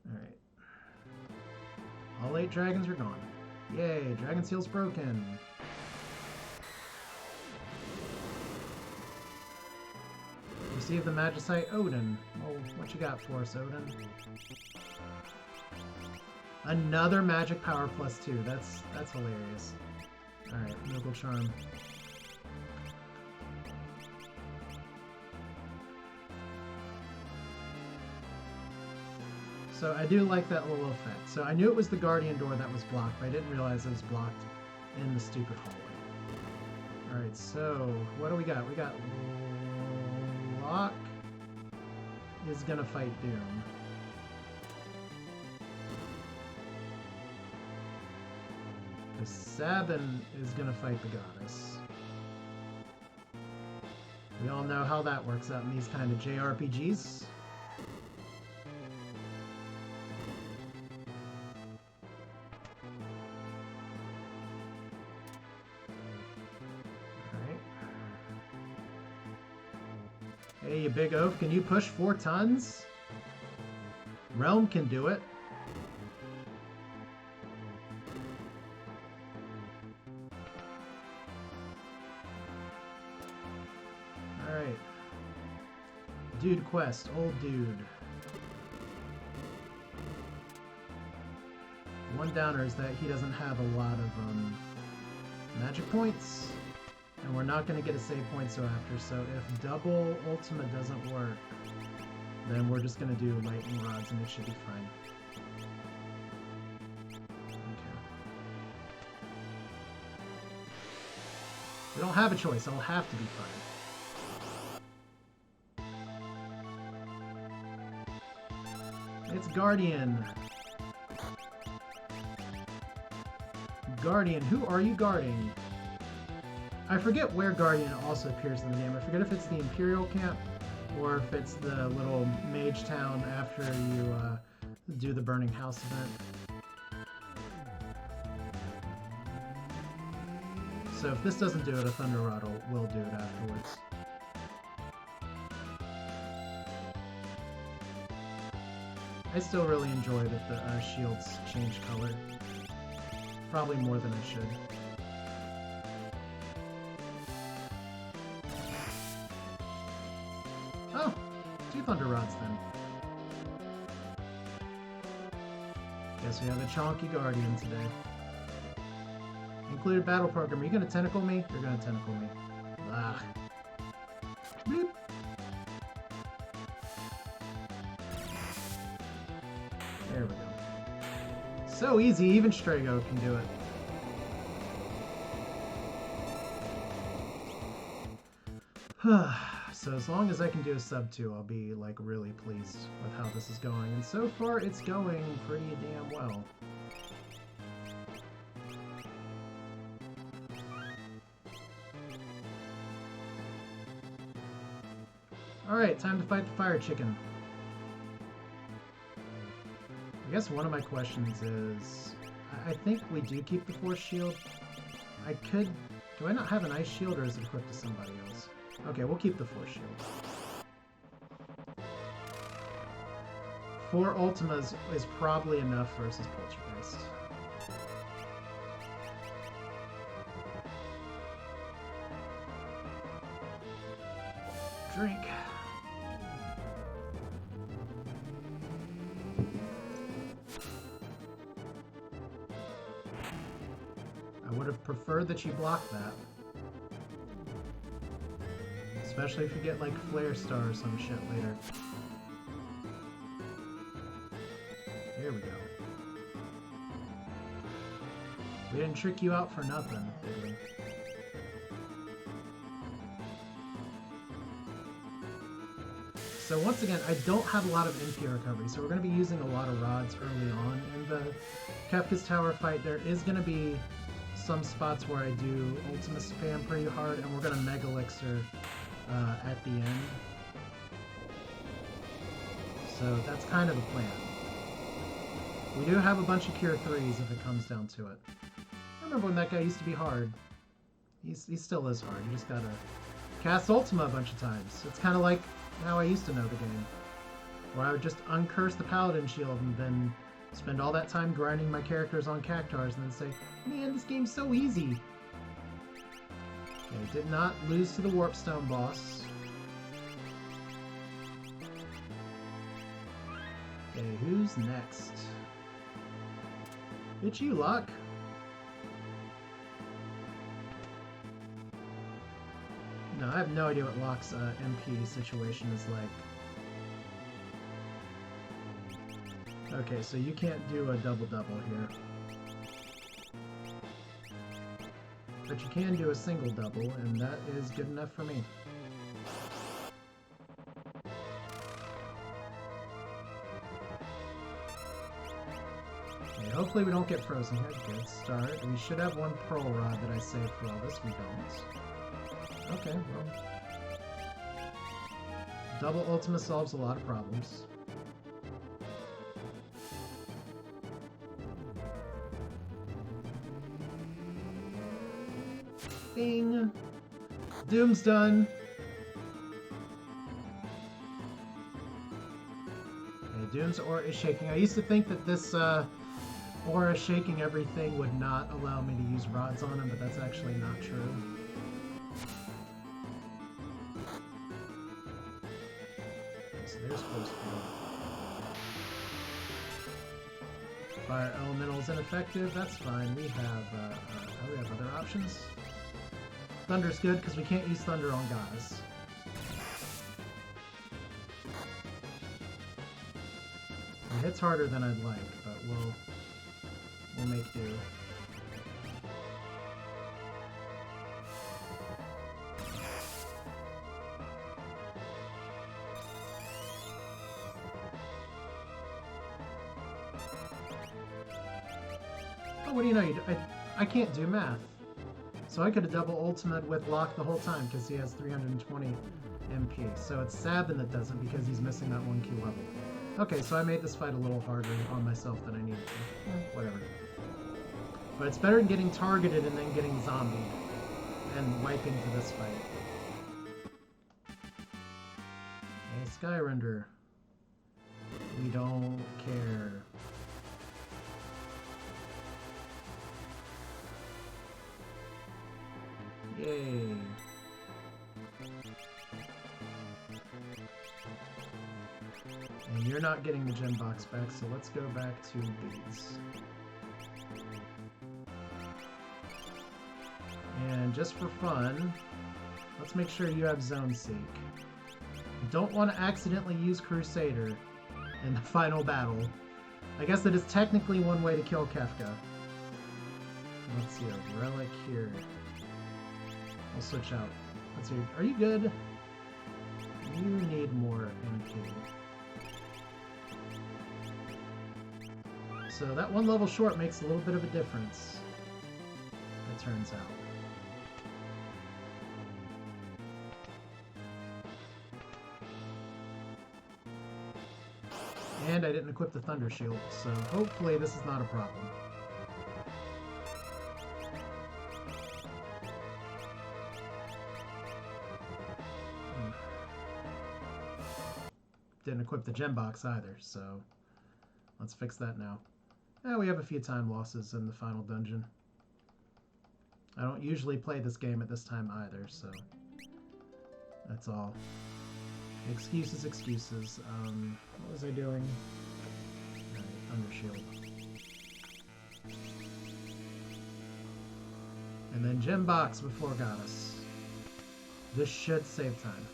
Alright. All 8 dragons are gone. Yay, Dragon Seal's broken. Receive the Magicite Odin. Oh, what you got for us, Odin? Another magic power plus 2. That's hilarious. Alright, Noble Charm. So I do like that little effect. So I knew it was the Guardian door that was blocked, but I didn't realize it was blocked in the stupid hallway. Alright, so what do we got? We got Locke is gonna fight Doom. The Sabin is gonna fight the Goddess. We all know how that works out in these kind of JRPGs. Hey, you big oaf, can you push 4 tons? Realm can do it. Alright. Dude quest, old dude. One downer is that he doesn't have a lot of magic points. And we're not going to get a save point so after, so if double Ultima doesn't work, then we're just going to do lightning rods and it should be fine. Okay. We don't have a choice, it'll have to be fine. It's Guardian. Guardian, who are you guarding? I forget where Guardian also appears in the game. I forget if it's the Imperial camp or if it's the little mage town after you do the Burning House event. So if this doesn't do it, a Thunder Rod will do it afterwards. I still really enjoy that the shields change color. Probably more than it should. Oh, 2 Thunder Rods then. Guess we have a chonky Guardian today. Included battle program. Are you gonna tentacle me? You're gonna tentacle me. Ah. Bloop. There we go. So easy, even Strago can do it. So as long as I can do a sub 2, I'll be like really pleased with how this is going. And so far, it's going pretty damn well. Alright, time to fight the fire chicken. I guess one of my questions is, I think we do keep the force shield. I could... Do I not have an ice shield, or is it equipped to somebody else? Okay, we'll keep the force shield. 4 Ultimas is probably enough versus Poltergeist. Drink. I would have preferred that you blocked that. Especially if you get like Flare Star or some shit later. There we go. We didn't trick you out for nothing, did we? So once again, I don't have a lot of MP recovery, so we're going to be using a lot of rods early on in the Kefka's Tower fight. There is going to be some spots where I do Ultima spam pretty hard, and we're going to Mega Elixir at the end. So that's kind of the plan. We do have a bunch of Cure 3s if it comes down to it. I remember when that guy used to be hard. He still is hard. You just gotta cast Ultima a bunch of times. It's kind of like how I used to know the game, where I would just uncurse the Paladin shield and then spend all that time grinding my characters on Cactars and then say, man, this game's so easy. Okay, did not lose to the Warpstone boss. Okay, who's next? It's you, Luck. No, I have no idea what Locke's MP situation is like. Okay, so you can't do a double-double here. But you can do a single-double, and that is good enough for me. Okay, hopefully we don't get frozen here. Good start. We should have one Pearl Rod that I saved for all this. We don't. Okay, well. Double Ultima solves a lot of problems. Bing! Doom's done. Okay, Doom's aura is shaking. I used to think that this aura shaking everything would not allow me to use rods on him, but that's actually not true. So there's Post Fire Elemental's ineffective. That's fine. We have other options. Thunder's good because we can't use Thunder on guys. It hits harder than I'd like, but we'll make do. Oh, what do you know? I can't do math. So I could have double ultimate with Locke the whole time because he has 320 MP. So it's Sabin that doesn't because he's missing that 1 key level. Okay, so I made this fight a little harder on myself than I needed to. Whatever. But it's better than getting targeted and then getting zombied and wiping for this fight. Okay, Skyrender. We don't care. Yay. And you're not getting the gem box back, so let's go back to beads. And just for fun, let's make sure you have Zone Seek. You don't want to accidentally use Crusader in the final battle. I guess that is technically one way to kill Kefka. Let's see, a relic here. We'll switch out Let's see. Are you good? You need more MP. So that one level short makes a little bit of a difference, it turns out. And I didn't equip the Thunder Shield, so hopefully this is not a problem. Didn't equip the gem box either, so let's fix that now. We have a few time losses in the final dungeon. I don't usually play this game at this time either, so that's all. Excuses, excuses. What was I doing? Thunder Shield. And then gem box before Goddess. This should save time.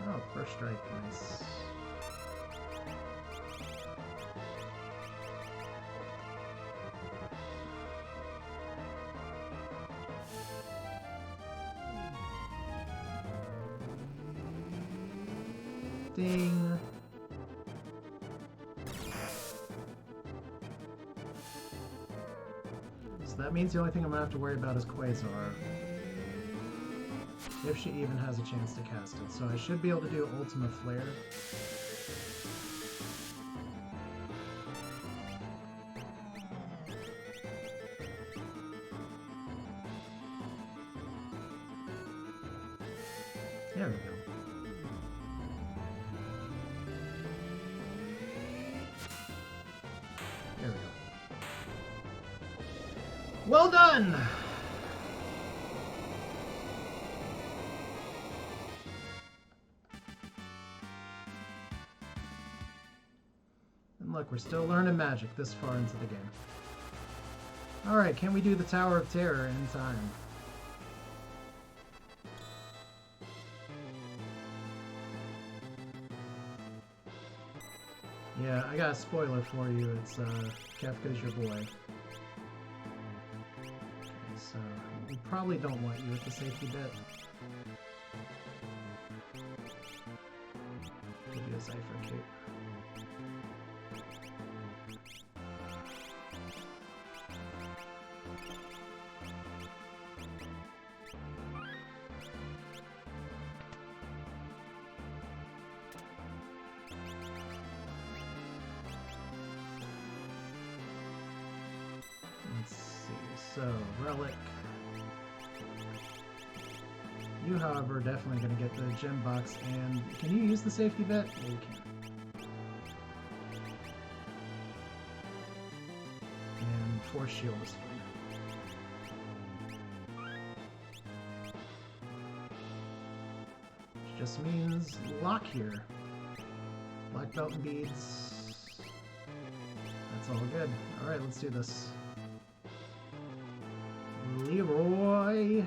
Oh, first strike, nice. Ding. So that means the only thing I'm gonna have to worry about is Quasar. If she even has a chance to cast it. So I should be able to do Ultima Flare. There we go. There we go. Well done! Look, we're still learning magic this far into the game. Alright, can we do the Tower of Terror in time? Yeah, I got a spoiler for you. It's, Kefka's your boy. Okay, so we probably don't want you at the safety bit. Give you a Cypher Cape. So, Relic. You, however, are definitely going to get the gem box, and can you use the safety bit? Yeah, you can. And Force Shield is fine. Which just means lock here. Black belt and beads. That's all good. Alright, let's do this. Leroy.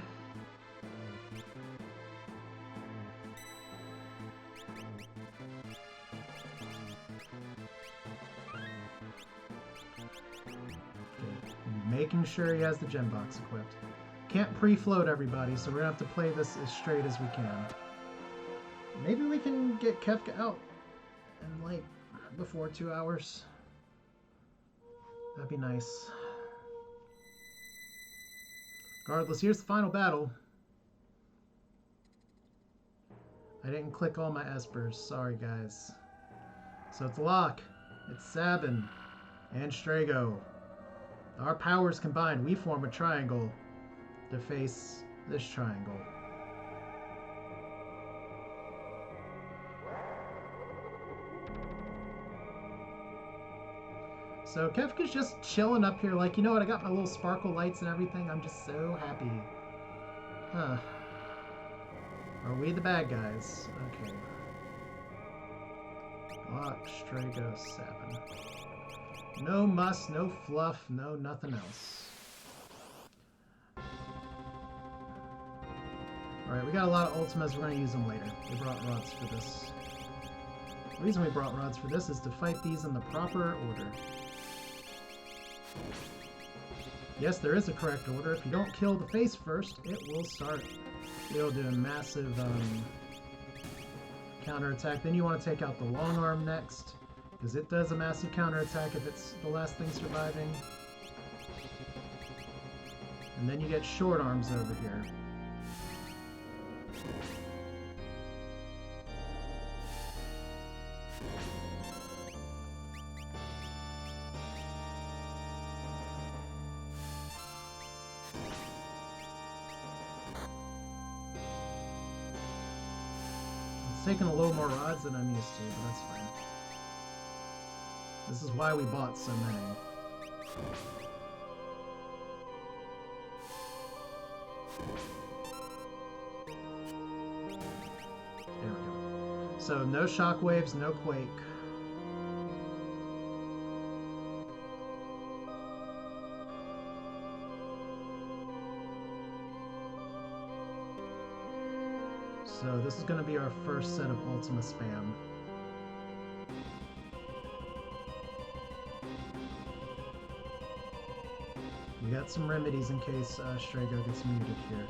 Making sure he has the gem box equipped. Can't pre-float everybody, so we're gonna have to play this as straight as we can. Maybe we can get Kefka out in like before 2 hours. That'd be nice. Regardless, here's the final battle. I didn't click all my Espers. Sorry, guys. So it's Locke, it's Sabin, and Strago. Our powers combined, we form a triangle to face this triangle. So Kefka's just chilling up here like, you know what, I got my little sparkle lights and everything. I'm just so happy. Huh. Are we the bad guys? Okay. Locke, Strago, Sabin. No muss, no fluff, no nothing else. Alright, we got a lot of Ultimas. We're going to use them later. We brought rods for this. The reason we brought rods for this is to fight these in the proper order. Yes, there is a correct order. If you don't kill the face first, it will start. It'll do a massive counterattack. Then you want to take out the long arm next, because it does a massive counterattack if it's the last thing surviving. And then you get short arms over here. Taking a little more rods than I'm used to, but that's fine. This is why we bought so many. There we go. So no shockwaves, no quake. So this is going to be our first set of Ultima spam. We got some remedies in case Strago gets muted here.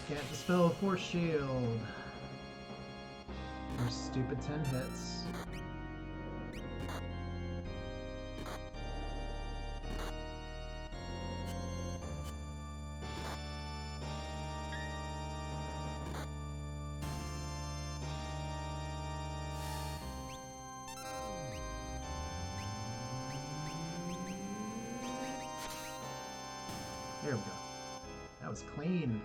Can't dispel a force shield. Your stupid 10 hits. There we go. That was clean.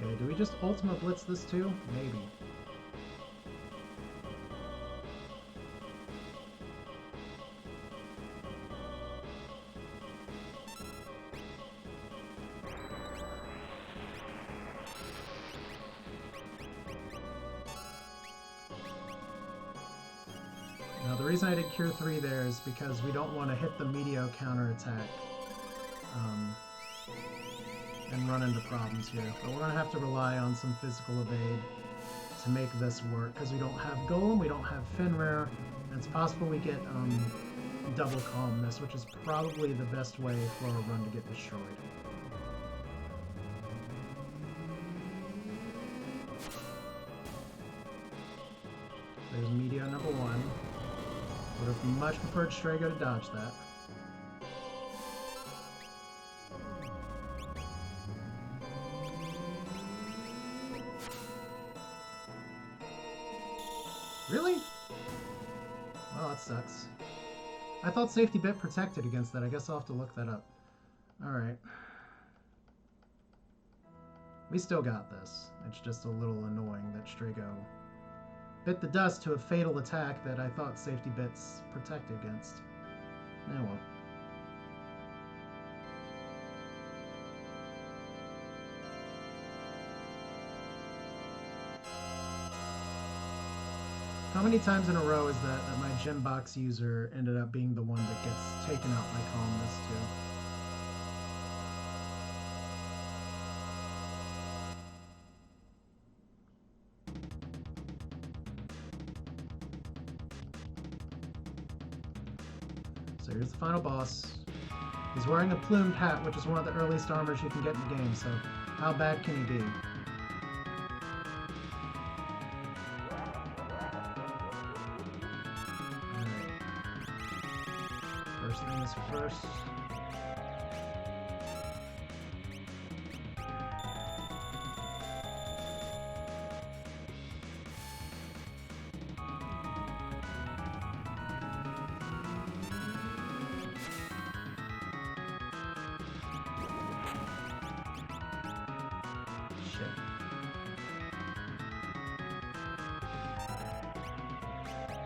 Okay, do we just Ultima Blitz this too? Maybe. Now the reason I did Cure 3 there is because we don't want to hit the Meteo counterattack. And run into problems here. But we're going to have to rely on some physical evade to make this work, because we don't have Golem, we don't have Fenrir, and it's possible we get double calmness, which is probably the best way for our run to get destroyed. There's Meteo number 1. Would have much preferred Strago to dodge that. Really? Well, that sucks. I thought Safety Bit protected against that. I guess I'll have to look that up. Alright. We still got this. It's just a little annoying that Strago bit the dust to a fatal attack that I thought Safety Bits protected against. Oh well. How many times in a row is that my gem box user ended up being the one that gets taken out by calmness too? So here's the final boss. He's wearing a plumed hat, which is one of the earliest armors you can get in the game, so how bad can he be? first things first.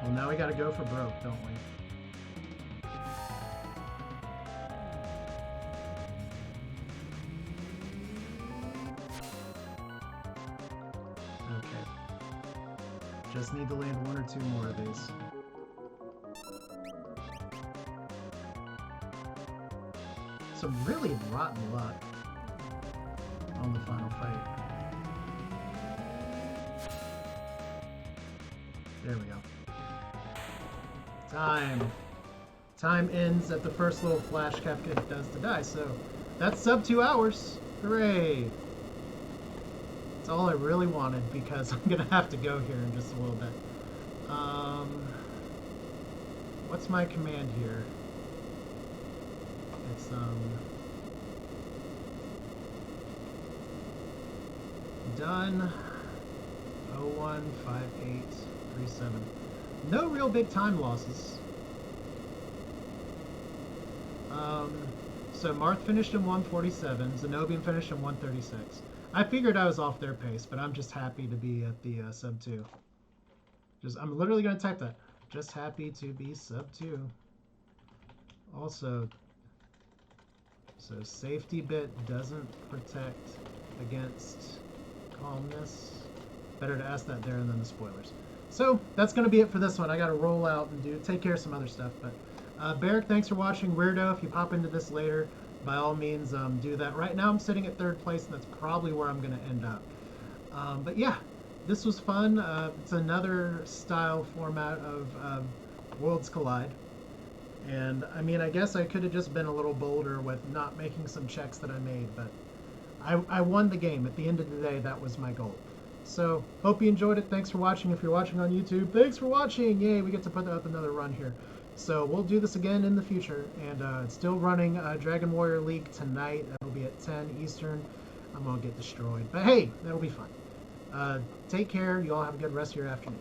Well, now we gotta go for broke, don't we? Okay. Just need to land one or two more of these. Some really rotten luck on the final fight. There we go. Time ends at the first little flash Kefka does to die, so that's sub 2 hours. Hooray! That's all I really wanted because I'm gonna have to go here in just a little bit. What's my command here? It's done. 015837. No real big time losses. So Marth finished in 147, Zenobian finished in 136. I figured I was off their pace, but I'm just happy to be at the sub 2. I'm literally going to type that. Just happy to be sub 2. Also, so safety bit doesn't protect against calmness. Better to ask that there and then the spoilers. So that's going to be it for this one. I got to roll out and take care of some other stuff. But Barrick, thanks for watching. Weirdo, if you pop into this later, by all means do that. Right now I'm sitting at 3rd place, and that's probably where I'm going to end up. But yeah, this was fun. It's another style format of Worlds Collide. And I mean, I guess I could have just been a little bolder with not making some checks that I made, but I won the game. At the end of the day, that was my goal. So, hope you enjoyed it. Thanks for watching. If you're watching on YouTube, thanks for watching. Yay, we get to put up another run here. So, we'll do this again in the future. And it's still running Dragon Warrior League tonight. That'll be at 10 Eastern. I'm going to get destroyed. But hey, that'll be fun. Take care. You all have a good rest of your afternoon.